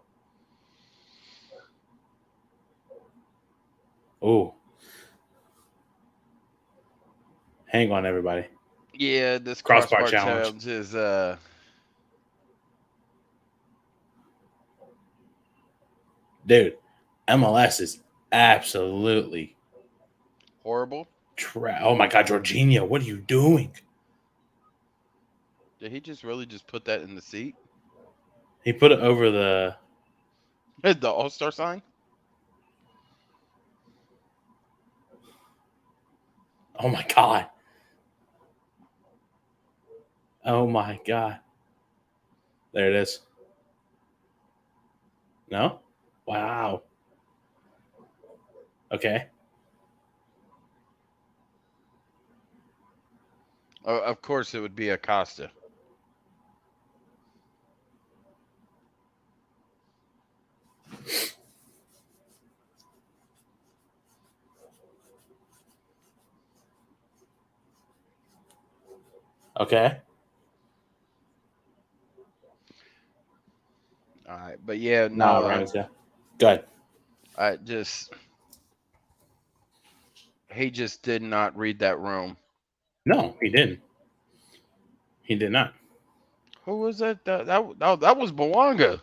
Oh, hang on, everybody. Yeah, this Crossbar crossbar challenge, challenge is dude. MLS is absolutely horrible. Oh my God, Jorginho, what are you doing? Did he just really just put that in the seat? He put it over the. The All-Star sign? Oh my God. Oh my God. There it is. No? Wow. Okay. Of course it would be Acosta. Okay. All right, but yeah, Nah, no, Ramsdale. Good. I just he just did not read that room. No, he didn't. He did not. Who was that? That was Bawanga,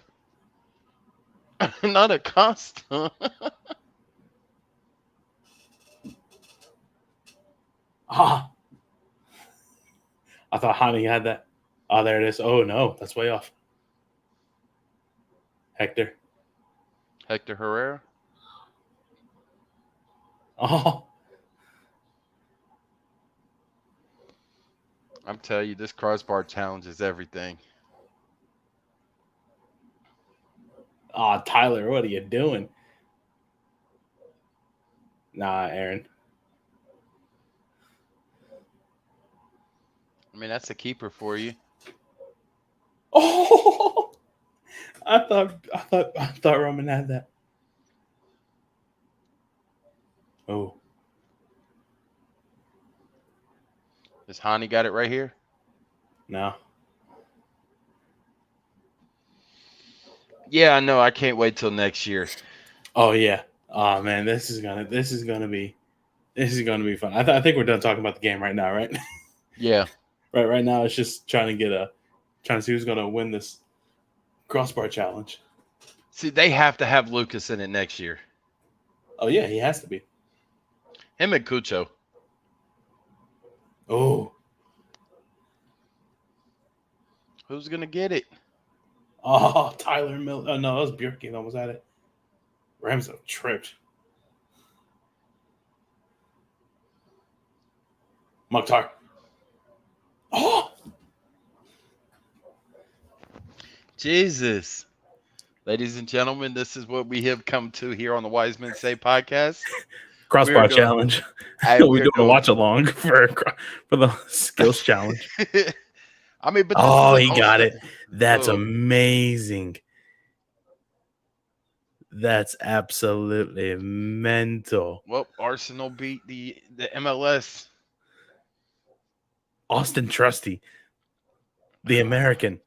not Acosta. Ah, I thought Hani had that. Oh, there it is. Oh no, that's way off. Hector. Hector Herrera. Oh, I'm telling you, this crossbar challenge is everything. Oh, Tyler, what are you doing? Nah, Aaron. I mean, that's a keeper for you. Oh, I thought Roman had that. Oh, Does Hani got it right here? no. Yeah, I know. I can't wait till next year. Oh yeah. Oh man, this is gonna be fun. I think we're done talking about the game right now, right? Yeah. Right now, it's just trying to see who's gonna win this crossbar challenge. See, they have to have Lucas in it next year. Oh yeah, he has to be. Him and Cucho. Oh, Who's gonna get it? oh, Tyler Miller. Oh no, that was Bjorky that was at it. Ramso tripped. Mukhtar. Oh, Jesus. Ladies and gentlemen, this is what we have come to here on the Wisemen Say podcast. We're crossbar going. challenge. We we are doing a doing. watch along for the skills challenge. I mean, but this is Oh, an he all got star. it. That's Oh, amazing. That's absolutely mental. well, Arsenal beat the MLS. Austin Trusty, the American.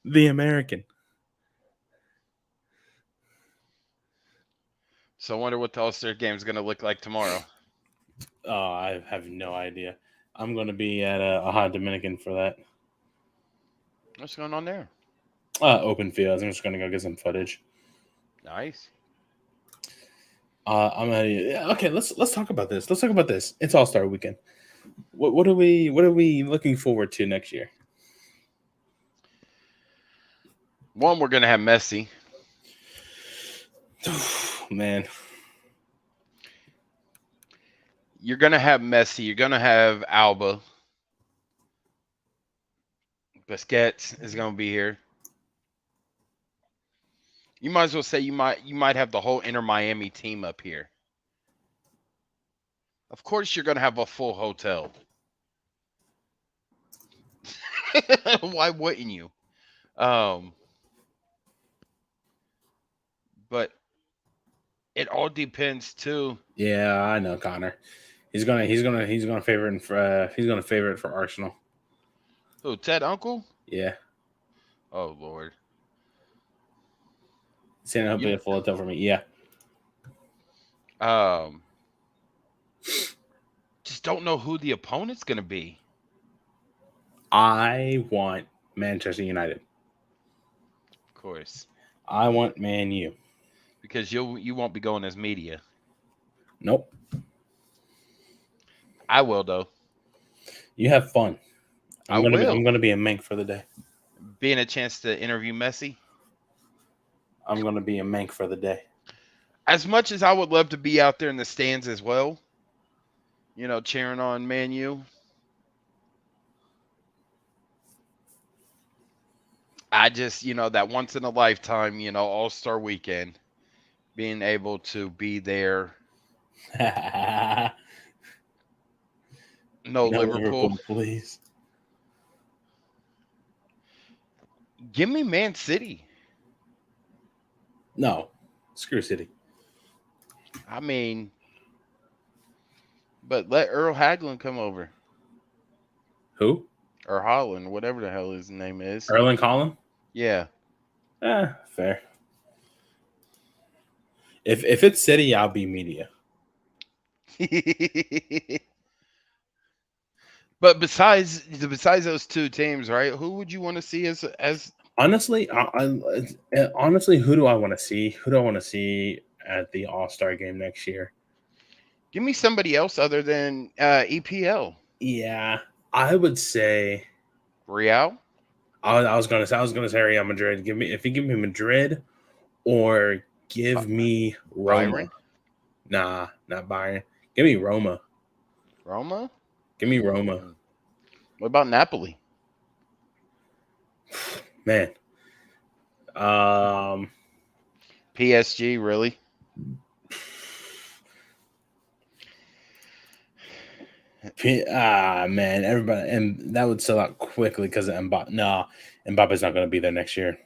The American. So I wonder what the All Star game is going to look like tomorrow. Oh, I have no idea. I'm going to be at a Hot Dominican for that. What's going on there? Open field. I'm just going to go get some footage. Nice. I'm gonna, yeah, okay. Let's talk about this. Let's talk about this. It's All Star Weekend. What are we looking forward to next year? One, we're going to have Messi. Man, You're going to have Messi. You're going to have Alba. Busquets is going to be here. You might as well say you might have the whole Inter Miami team up here. Of course, you're going to have a full hotel. Why wouldn't you? But it all depends too. yeah, I know Connor. He's gonna favor it for Arsenal. Who, Ted Uncle? Yeah, Oh Lord. saying he'll be You a full hotel for me. Yeah, um just don't know who the opponent's gonna be. I want Manchester United. Of course. I want Man U. Because you won't be going as media. Nope. I will though. You have fun. I I'm will. gonna be a Mank for the day. Being a chance to interview Messi. I'm gonna be a Mank for the day. As much as I would love to be out there in the stands as well, cheering on Man U. I just, that once in a lifetime, All-Star weekend, being able to be there. No, No Liverpool. Liverpool, please. Give me Man City. No, screw City. I mean, but let Earl Hagelin come over. Who? Or Holland, whatever the hell his name is. Erling Haaland? Yeah. Fair. If it's City, I'll be media. But besides those two teams, right? Who would you want to see as Honestly, honestly, who do I want to see? Who do I want to see at the All Star game next year? Give me somebody else other than EPL. Yeah, I would say Real. I was gonna say Real Madrid. If you give me Madrid or give me Roma. Byron. Nah, not Bayern. Give me Roma. Roma. Give me Roma. What about Napoli? Man, Um, PSG, really? man, everybody, and that would sell out quickly because of Mbappe. No, Mbappe's not going to be there next year.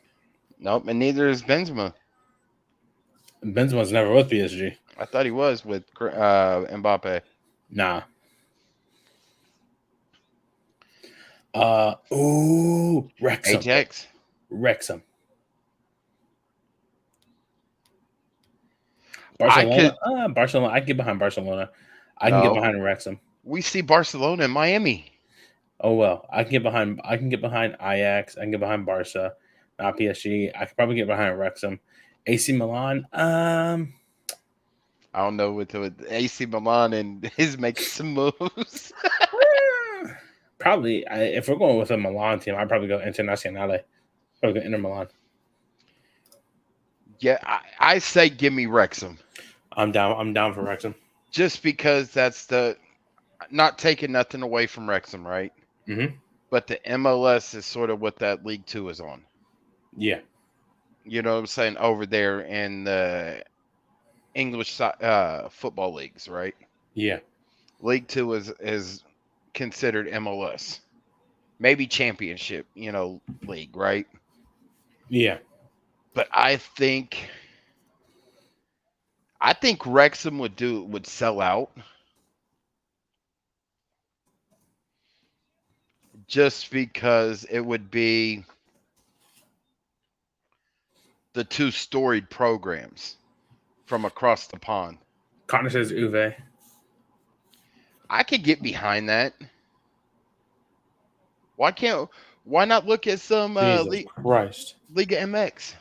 Nope, and neither is Benzema. Benzema's never with PSG. I thought he was with Mbappe. Nah. Wrexham. Ajax. Wrexham. I Barcelona. could Barcelona. I can get behind Barcelona. I can get no. behind Wrexham. We see Barcelona and Miami. Oh well, I can get behind. I can get behind Ajax. I can get behind Barca, not PSG. I could probably get behind Wrexham, AC Milan. I don't know with AC Milan and is making some moves. Probably. If we're going with a Milan team, I'd probably go Internazionale. Probably go Inter Milan. Yeah, I say give me Wrexham. I'm down. I'm down for Wrexham. Just because that's the not taking nothing away from Wrexham, right? Mm-hmm. But the MLS is sort of what that League Two is on. Yeah. You know what I'm saying? Over there in the English football leagues, right? Yeah. League Two is considered MLS, maybe Championship, league, right? Yeah. But I think Wrexham would sell out just because it would be the two storied programs from across the pond. Connor says Uwe. I could get behind that. Why not look at some Jesus Christ. Liga MX?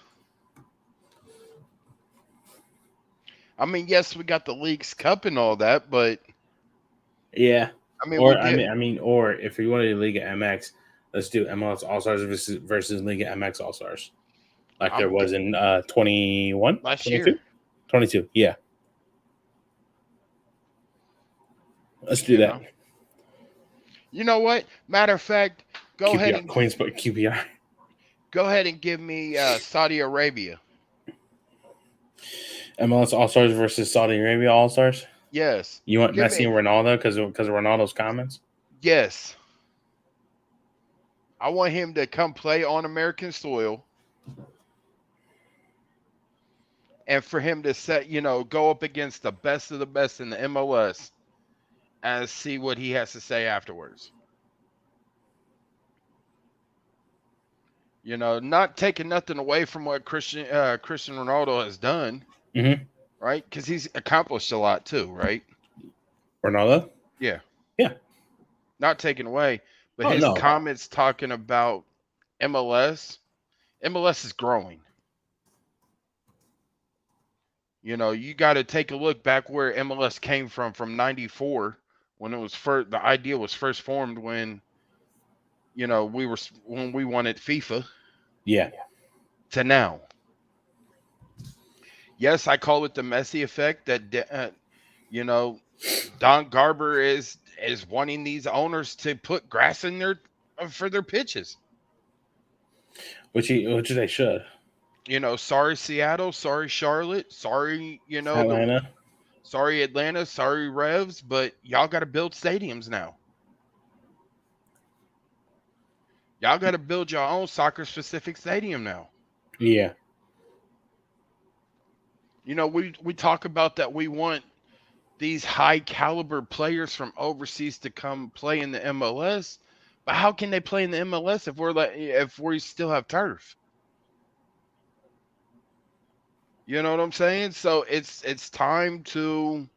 I mean, yes, we got the Leagues Cup and all that, but Yeah. I mean, we Or did. or if you want to do Liga MX, let's do MLS All Stars versus Liga MX All Stars, like there I'm was in 21, last 22, year. 22. Yeah, let's do You that. know. You know what? Matter of fact, QPR, Queensbrook, QPR. go ahead and give me Saudi Arabia. MLS All Stars versus Saudi Arabia All Stars. Yes. You want Give Messi me and Ronaldo because of Ronaldo's comments? yes. I want him to come play on American soil and for him to go up against the best of the best in the MLS and see what he has to say afterwards. Not taking nothing away from what Christian Ronaldo has done, Mm-hmm. right? Because he's accomplished a lot too, right? Ronaldo? Yeah, Yeah. not taking away, but Oh his no. comments talking about MLS is growing. You got to take a look back where MLS came from '94 when it was first. The idea was first formed when when we wanted FIFA Yeah. to now. Yes, I call it the Messi effect. You know, Don Garber is wanting these owners to put grass in their for their pitches. Which they should. Sorry Seattle, sorry Charlotte, sorry Atlanta. sorry Atlanta, sorry Revs, but y'all got to build stadiums now. Y'all got to build your own soccer specific stadium now. Yeah. We talk about that we want these high caliber players from overseas to come play in the MLS, but how can they play in the MLS if we still have turf? You know what I'm saying? So it's time to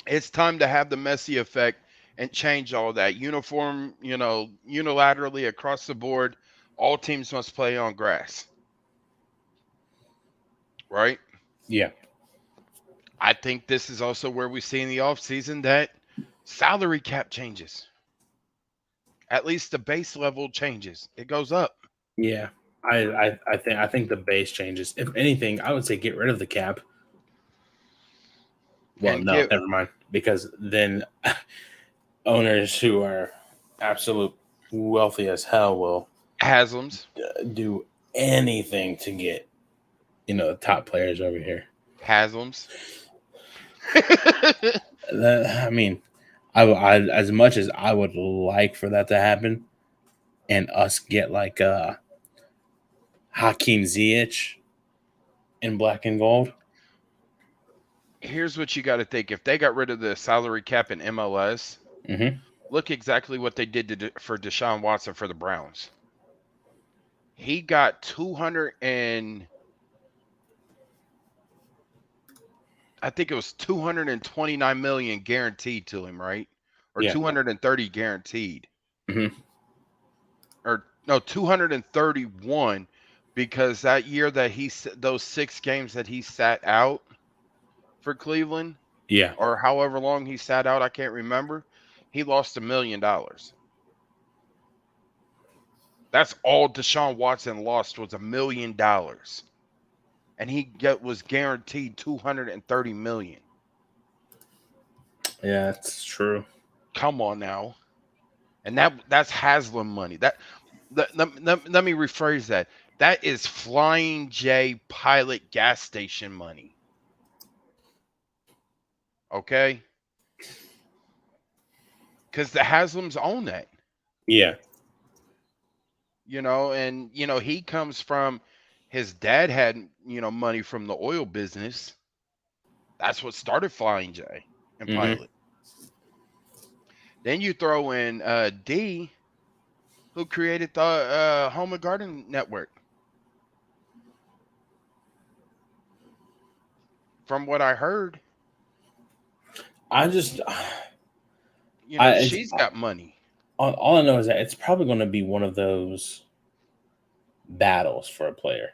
have the Messi effect and change all that. Unilaterally across the board, all teams must play on grass. Right? Yeah. I think this is also where we see in the offseason that salary cap changes. At least the base level changes. It goes up. Yeah. I think the base changes. If anything, I would say get rid of the cap. Well, And no, get never mind. Because then owners who are absolute wealthy as hell will Haslam's. do anything to get the top players over here. Haslam's. I mean, I as much as I would like for that to happen, and us get like Hakeem Ziyech in black and gold. Here's what you got to think. If they got rid of the salary cap in MLS, Mm-hmm. look exactly what they did for Deshaun Watson for the Browns. He got 200 and I think it was 229 million guaranteed to him, right? Or Yeah. 230 guaranteed. Mm-hmm. Or no, 231 because that year that those 6 games that he sat out for Cleveland Yeah. or however long he sat out, I can't remember. He lost $1 million. That's all Deshaun Watson lost was $1 million. And was guaranteed 230 million. Yeah, that's true. Come on now. And that's Haslam money. Let me rephrase that. That is Flying J Pilot gas station money. Okay? Because the Haslams own that. Yeah. And he comes from his dad had, money from the oil business. That's what started Flying J and Mm-hmm. Pilot. Then you throw in D, who created the Home and Garden Network. From what I heard, I just, she's got money. all I know is that it's probably going to be one of those battles for a player,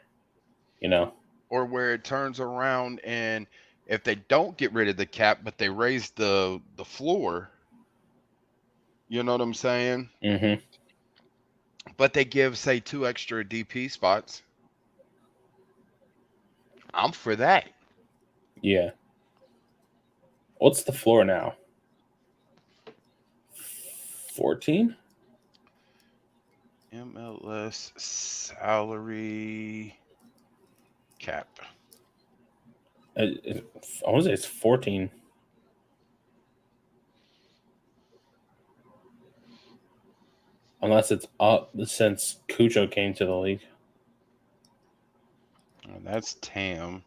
Or where it turns around and if they don't get rid of the cap, but they raise the floor, you know what I'm saying? Mm-hmm. But they give, say, 2 extra DP spots. I'm for that. Yeah. What's the floor now? 14? MLS salary cap. I want to say it's 14. Unless it's up since Cucho came to the league. Oh, that's TAM.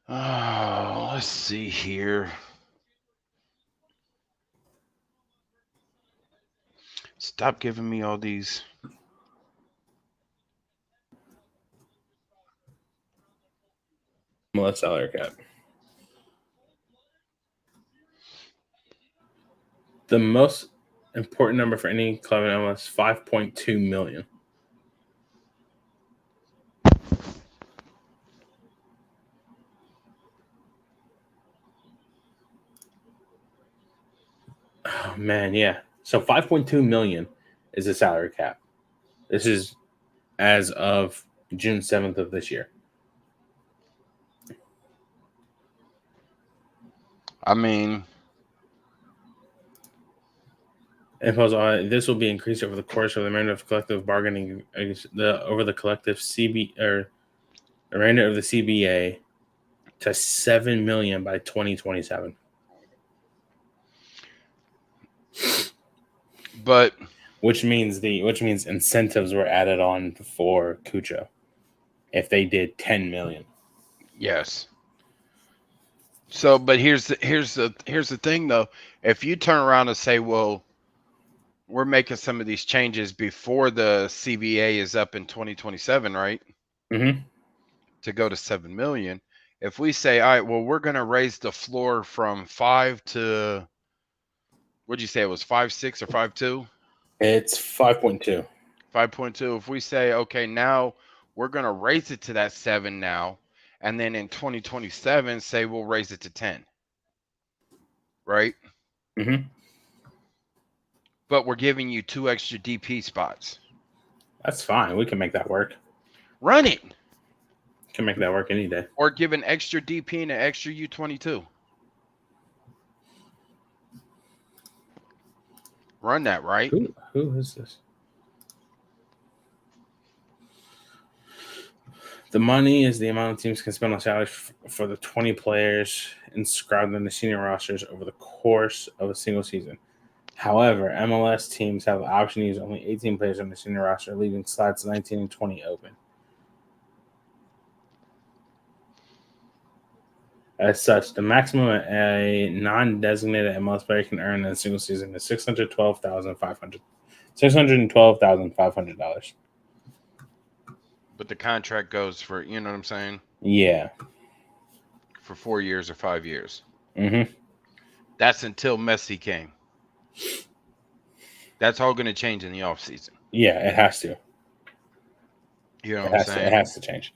Oh, let's see here. Stop giving me all these. MLS salary cap. The most important number for any club in MLS, 5.2 million. Oh man, yeah. So 5.2 million is the salary cap. This is as of June 7th of this year. I mean, This will be increased over the course of the remainder of collective bargaining over the collective CB or the remainder of the CBA to 7 million by 2027. but Which means incentives were added on for Cucho if they did 10 million. yes. So, but here's the thing though. If you turn around and say, "Well, we're making some of these changes before the CBA is up in 2027, right?" Mm-hmm. To go to 7 million. If we say, "All right, well, we're going to raise the floor from 5 to what'd you say it was 5.6 or 5.2?" It's 5.2. 5.2. If we say, "Okay, now we're going to raise it to that 7 now." And then in 2027 say we'll raise it to 10. Right? Mm-hmm. But we're giving you 2 extra DP spots. That's fine. We can make that work. Run it. Can make that work any day. Or give an extra DP and an extra U22. Run that, right? Who is this? The money is the amount teams can spend on salaries for the 20 players inscribed on the senior rosters over the course of a single season. However, MLS teams have the option to use only 18 players on the senior roster, leaving slots 19 and 20 open. As such, the maximum a non-designated MLS player can earn in a single season is $612,500. But the contract goes for, you know what I'm saying? Yeah. For 4 years or 5 years. Mm-hmm. That's until Messi came. That's all going to change in the offseason. Yeah, it has to. You know what It I'm has to. It saying? has to change.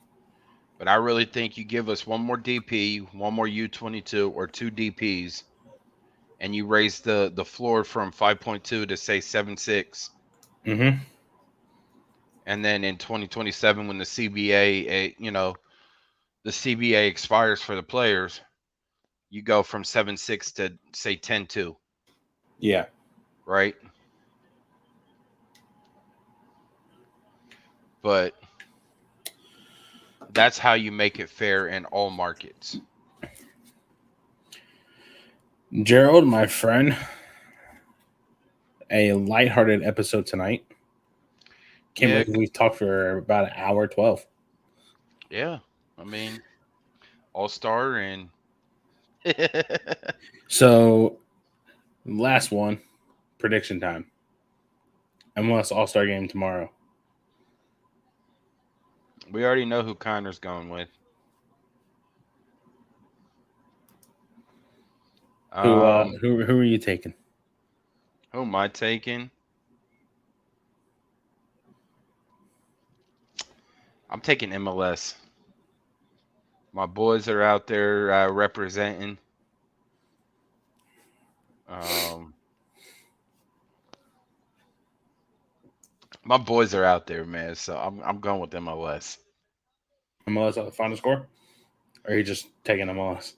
But I really think you give us one more DP, one more U22, or two DPs, and you raise the floor from 5.2 to say 7.6. Mm-hmm. And then in 2027, when the CBA, the CBA expires for the players, you go from 7.6 to say 10.2, Yeah. right? But that's how you make it fair in all markets. Gerald, my friend, a lighthearted episode tonight. Can't Yeah, believe we talked for about an hour 12. yeah. I mean, All-Star and So, last one, prediction time. MLS All Star game tomorrow. we already know who Connor's going with. Who Um, who are you taking? who am I taking? I'm taking MLS. My boys are out there representing. Um, my boys are out there, man. So I'm going with MLS. MLS at the final score? Or are you just taking MLS?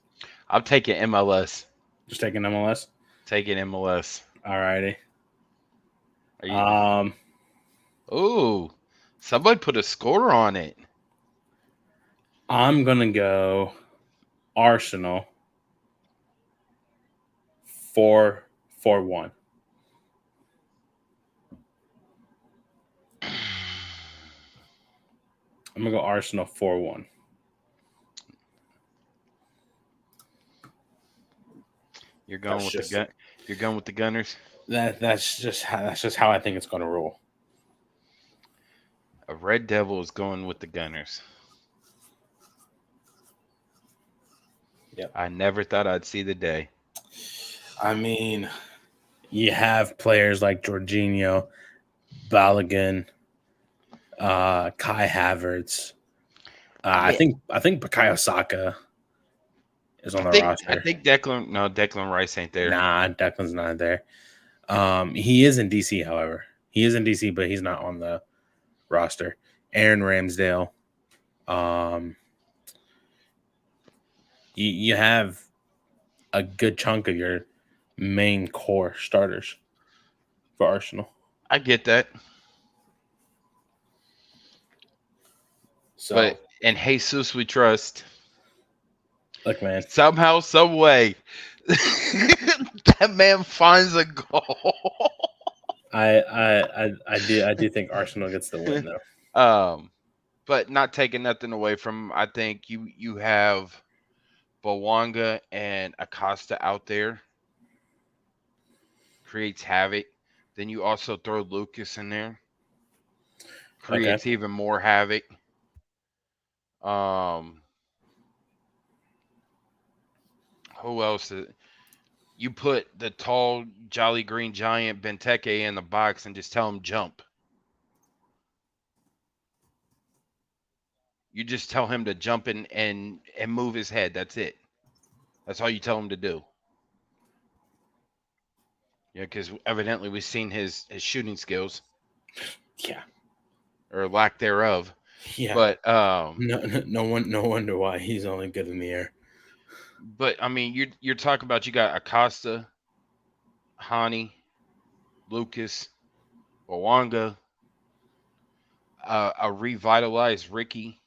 I'm taking MLS. Just taking MLS? Taking MLS. Alrighty. Are you? Um, Ooh, somebody put a score on it. I'm gonna go Arsenal 4-1. I'm gonna go Arsenal 4-1. You're going That's with the just gun. You're going with the Gunners. that's just how I think it's gonna roll. A Red Devil is going with the Gunners. Yep. I never thought I'd see the day. I mean, you have players like Jorginho, Balogun, Kai Havertz. I mean, I think Bukayo Saka is on the I roster. think Declan Rice ain't there. Nah, Declan's not there. He is in DC, however. He is in DC, but he's not on the roster. Aaron Ramsdale. Um, you have a good chunk of your main core starters for Arsenal. I get that, So, but in Jesus we trust. look, man, Somehow, some way, that man finds a goal. I do think Arsenal gets the win though. um, but not taking nothing away from. I think you have Bawanga and Acosta out there creates havoc. Then you also throw Lucas in there, Okay, creates even more havoc. Um, who else? You put the tall, jolly green giant Benteke in the box and just tell him jump. You just tell him to jump and move his head. That's it. That's all you tell him to do. Yeah, because evidently we've seen his shooting skills yeah, or lack thereof. Yeah. But No wonder why he's only good in the air. I mean, you're talking about you got Acosta, Hani, Lucas, Bawanga, a revitalized Ricky,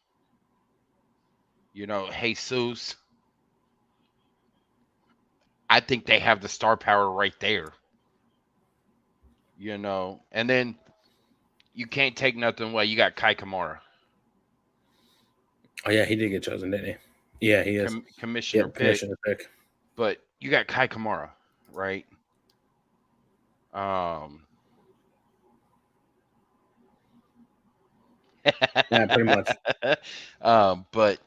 Jesus. I think they have the star power right there. And then you can't take nothing away. You got Kai Kamara, Oh yeah, he did get chosen, didn't he? Yeah, he is. commissioner Yep, pick, commissioner pick. but you got Kai Kamara, right? Um, Yeah, pretty much. but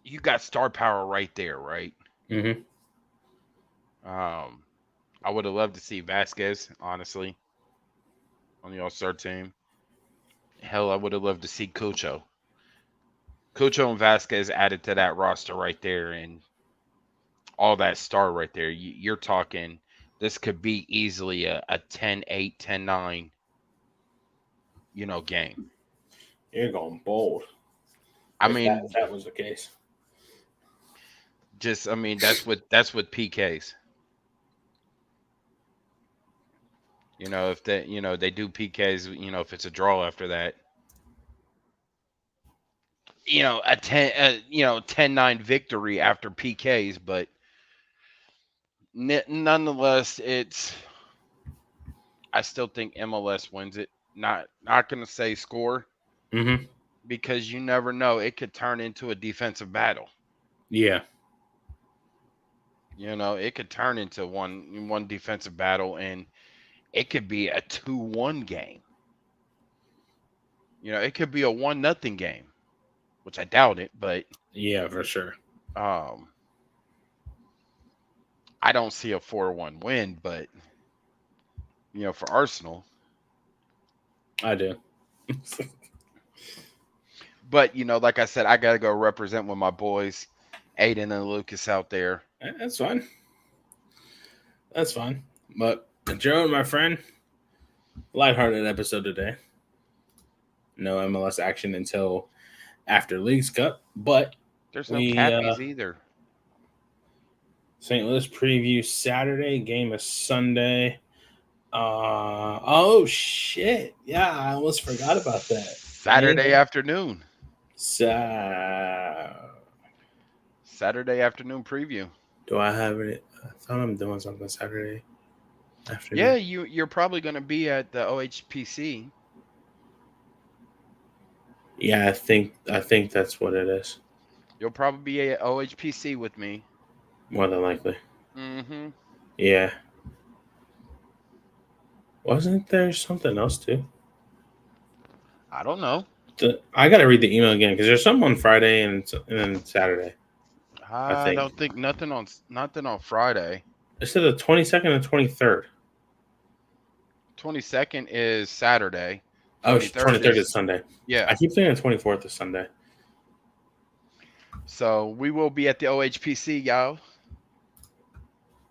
you got star power right there, right? Hmm. Um, I would have loved to see Vasquez, honestly, on the All Star team. Hell, I would have loved to see Cucho. Cucho and Vasquez added to that roster right there, and all that star right there. You're talking this could be easily a 10-8, 10-9, game. You're going bold. I If mean, that was the case. I mean that's with PKs. If they do PKs, if it's a draw after that, a 10-9 victory after PKs, but nonetheless, I still think MLS wins it. Not gonna say score Hmm. because you never know. It could turn into a defensive battle. Yeah. It could turn into one defensive battle, and it could be a 2-1 game. It could be a 1-0 game, which I doubt it, but Yeah, for sure. um, I don't see a 4-1 win. But for Arsenal, I do. but like I said, I gotta go represent with my boys, Aiden and Lucas out there. That's fine. That's fine. But Joe, my friend, lighthearted episode today. No MLS action until after League's Cup, but There's no we cappies either. St. Louis preview Saturday, game is Sunday. Oh shit! Yeah, I almost forgot about that. Saturday Yeah. afternoon. So, Saturday afternoon preview. do I have it? I thought I'm doing something Saturday Yeah, afternoon. you're probably gonna be at the OHPC. Yeah, I think that's what it is. You'll probably be at OHPC with me. More than likely. Mm-hmm. Yeah. Wasn't there something else too? I don't know. I gotta read the email again because there's some on Friday and then Saturday. I I think don't think nothing on Friday. it said the 22nd and 23rd. 22nd is Saturday. Oh, 23rd 23rd is is Sunday. yeah. I keep thinking the 24th is Sunday. So we will be at the OHPC, y'all.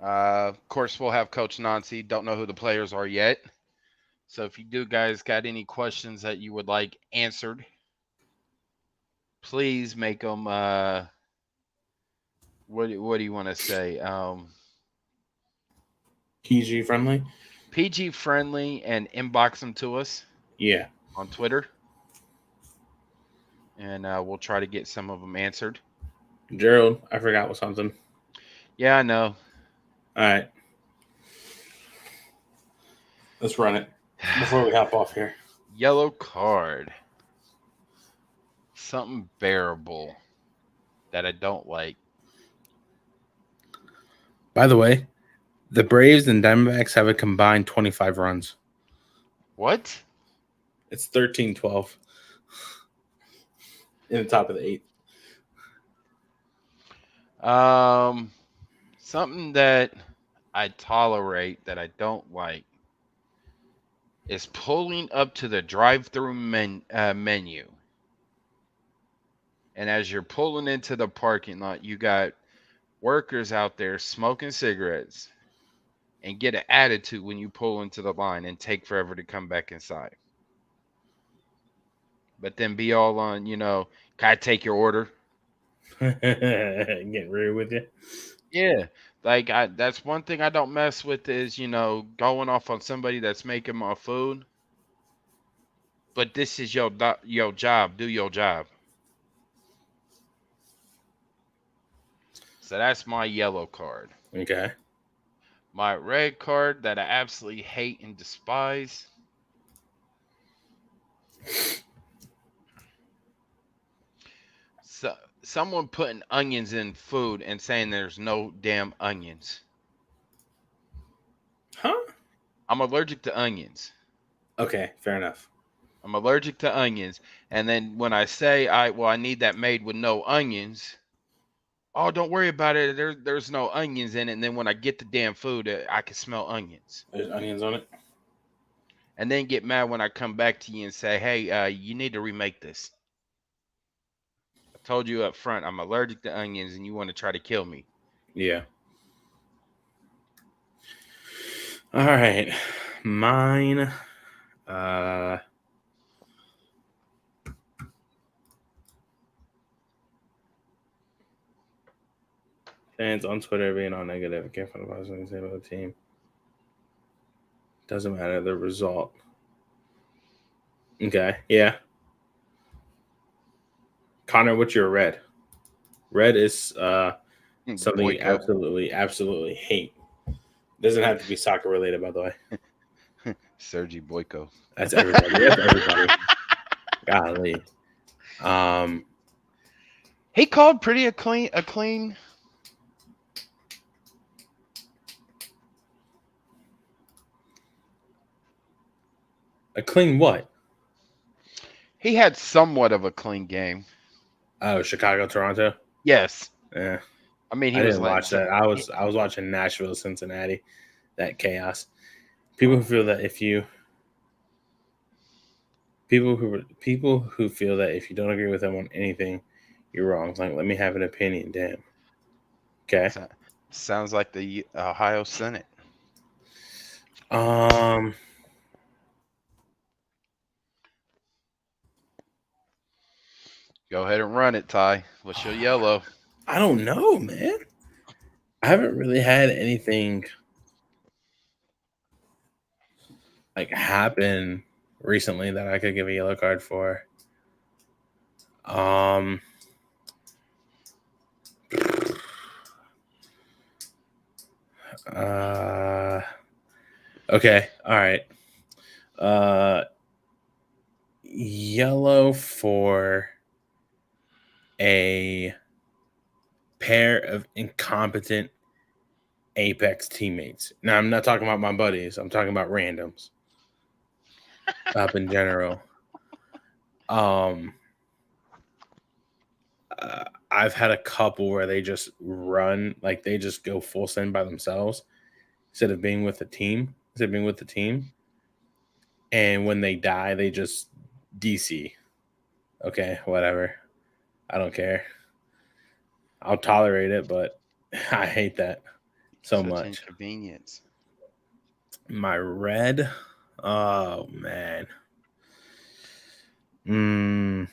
Of course, we'll have Coach Nancy. Don't know who the players are yet. So if you do guys got any questions that you would like answered, please make them. What do you want to say? PG friendly. PG friendly, and inbox them to us Yeah. on Twitter, and we'll try to get some of them answered. Gerald, I forgot what something. Yeah, I know. All right. Let's run it before we hop off here. Yellow card. Something bearable that I don't like. By the way, the Braves and Diamondbacks have a combined 25 runs. What? It's 13-12 in the top of the eighth. Something that I tolerate that I don't like is pulling up to the drive-through menu. And as you're pulling into the parking lot, you got workers out there smoking cigarettes and get an attitude when you pull into the line and take forever to come back inside. but then be all on, can I take your order? Getting real with you. Yeah. Like that's one thing I don't mess with is, going off on somebody that's making my food. But this is your job. Do your job. So that's my yellow card. Okay. My red card that I absolutely hate and despise. So someone putting onions in food and saying there's no damn onions. Huh? I'm allergic to onions. Okay, fair enough. I'm allergic to onions. And then when I say I need that made with no onions. Oh, don't worry about it. There's no onions in it. And then when I get the damn food, I can smell onions. There's onions on it. And then get mad when I come back to you and say, hey, you need to remake this. I told you up front, I'm allergic to onions, and you want to try to kill me. Yeah. All right. Mine. Uh. Fans on Twitter being all negative. Can't find a positive thing to say about the team. Doesn't matter the result. Okay. Yeah. Connor, what's your red? Red is something you Boyko. absolutely hate. Doesn't have to be soccer related, by the way. Sergi Boyko. That's everybody. That's everybody. Golly. Um, He called pretty a clean. a clean what? He had somewhat of a clean game. Oh, Chicago, Toronto. Yes. Yeah, I mean, he I was didn't letting watch that. I was watching Nashville, Cincinnati. That chaos. People who feel that if you people who feel that if you don't agree with them on anything, you're wrong. It's like, let me have an opinion. Damn. Okay. sounds like the Ohio Senate. Um, Go ahead and run it, Ty. What's your yellow? I don't know, man. I haven't really had anything like happen recently that I could give a yellow card for. Um, uh, okay, all right. Uh, Yellow for a pair of incompetent Apex teammates. Now, I'm not talking about my buddies. I'm talking about randoms up in general. Um, I've had a couple where they just run, like they just go full send by themselves instead of being with the team. Instead of being with the team, and when they die, they just DC. Okay, whatever. I don't care. I'll tolerate it, but I hate that so Such much. inconvenience. My red. Oh man. Mm,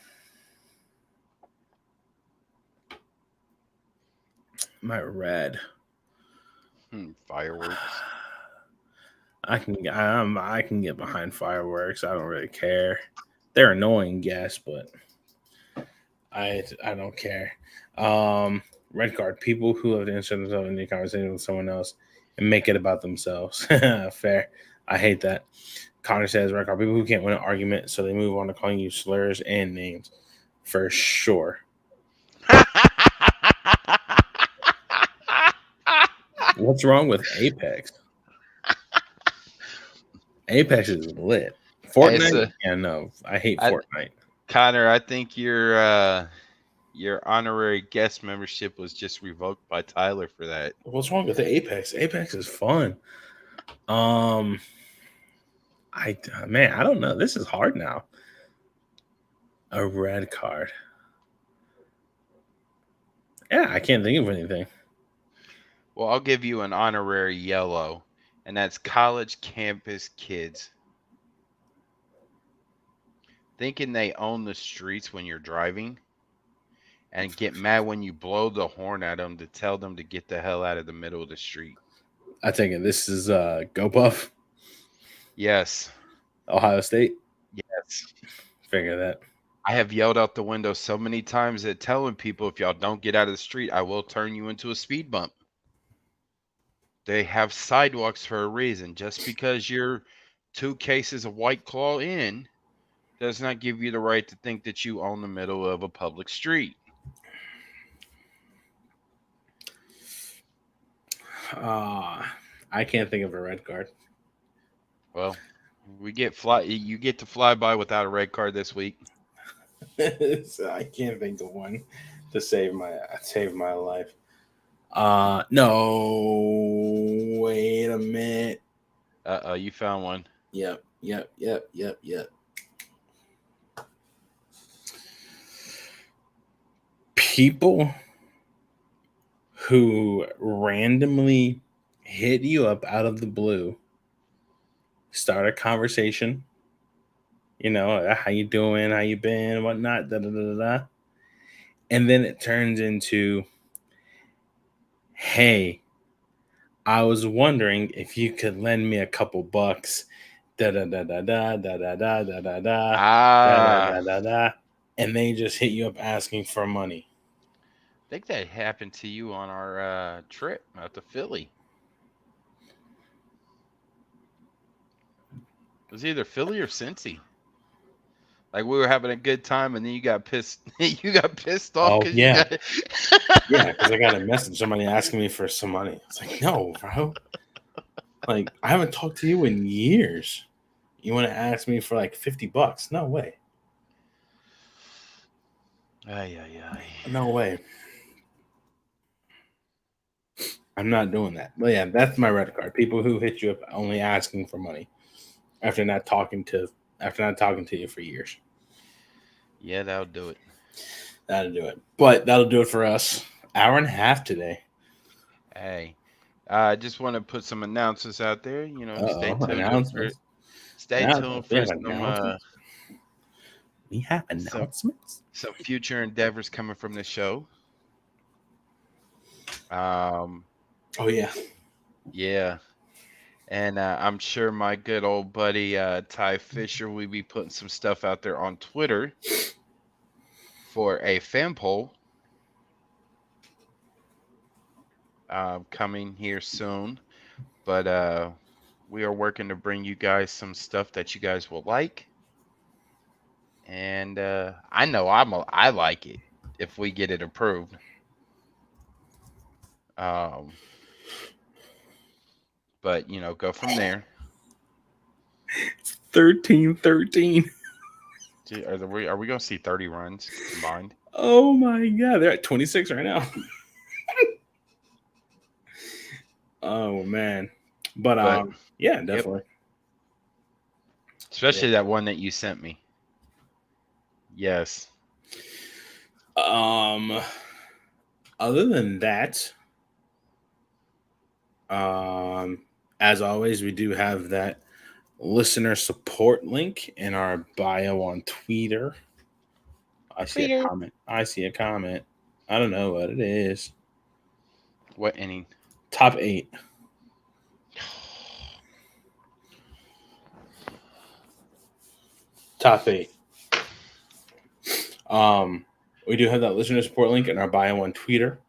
my red. Fireworks. I can get behind fireworks. I don't really care. They're annoying, yes, but I don't care. Red card. People who have to insert themselves in a conversation with someone else and make it about themselves. Fair. I hate that. Connor says red card. People who can't win an argument, so they move on to calling you slurs and names. For sure. What's wrong with Apex? Apex is lit. Hey, Fortnite? Yeah, no. I hate I, Fortnite. Connor, I think your honorary guest membership was just revoked by Tyler for that. What's wrong with the Apex? Apex is fun. Um, I man, I don't know. This is hard now. A red card. Yeah, I can't think of anything. Well, I'll give you an honorary yellow, and that's college campus kids thinking they own the streets when you're driving, and get mad when you blow the horn at them to tell them to get the hell out of the middle of the street. I take it this is GoPuff, Yes. Ohio State. Yes. Figure that. I have yelled out the window so many times at telling people if y'all don't get out of the street, I will turn you into a speed bump. They have sidewalks for a reason. Just because you're 2 cases of White Claw in does not give you the right to think that you own the middle of a public street. I can't think of a red card. Well, you get to fly by without a red card this week. So I can't think of one to save my life. No, wait a minute. You found one. Yep. People who randomly hit you up out of the blue, start a conversation, how you doing, how you been, whatnot, da da da da, and then it turns into, hey, I was wondering if you could lend me a couple bucks, da da da da da da da da da da da da da da, and they just hit you up asking for money. I think that happened to you on our trip out to Philly. It was either Philly or Cincy. Like we were having a good time, and then you got pissed. You got pissed off because yeah, because I got a message, somebody asking me for some money. It's like, no, bro. Like, I haven't talked to you in years. You want to ask me for like $50? No way. No way. I'm not doing that. But yeah, that's my red card. People who hit you up only asking for money after not talking to you for years. Yeah, that'll do it. That'll do it. But that'll do it for us. Hour and a half today. Hey, I just want to put some announcements out there. Stay tuned. Stay tuned for some. We have announcements. Some future endeavors coming from the show. Oh yeah. Yeah. And I'm sure my good old buddy Ty Fisher will be putting some stuff out there on Twitter for a fan poll coming here soon. But we are working to bring you guys some stuff that you guys will like. And I know I like it if we get it approved. But go from there. 13-13. Are we gonna see 30 runs combined? Oh my god, they're at 26 right now. Oh man. But yeah, definitely. Yep. Especially that one that you sent me. Yes. Other than that, as always, we do have that listener support link in our bio on Twitter. I see a comment. I don't know what it is. What inning? Top 8. Top 8. We do have that listener support link in our bio on Twitter.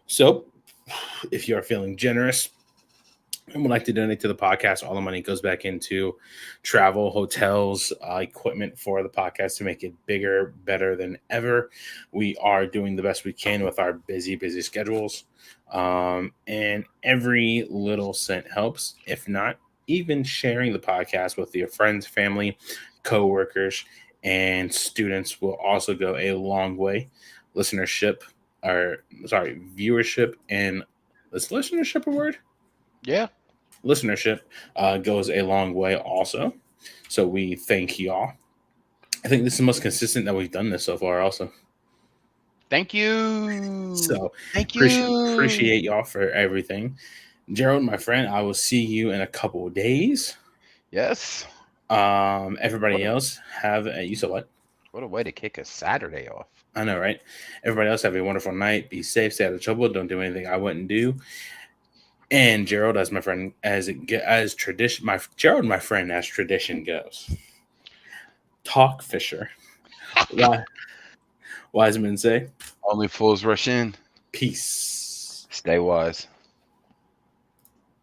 So if you are feeling generous and would like to donate to the podcast, all the money goes back into travel, hotels, equipment for the podcast to make it bigger, better than ever. We are doing the best we can with our busy schedules. And every little cent helps. If not, even sharing the podcast with your friends, family, coworkers, and students will also go a long way. Viewership, and is listenership a word? Yeah. Listenership goes a long way also. So we thank y'all. I think this is the most consistent that we've done this so far also. Thank you. So thank you. Appreciate y'all for everything. Gerald, my friend, I will see you in a couple of days. Yes. Everybody What a else have you said what? what a way to kick a Saturday off. I know, right? Everybody else have a wonderful night. Be safe, stay out of trouble. Don't do anything I wouldn't do. And Gerald, as my friend, as tradition, my friend, as tradition goes, talk Fisher. Why Wisemen say Only fools rush in. peace. Stay wise.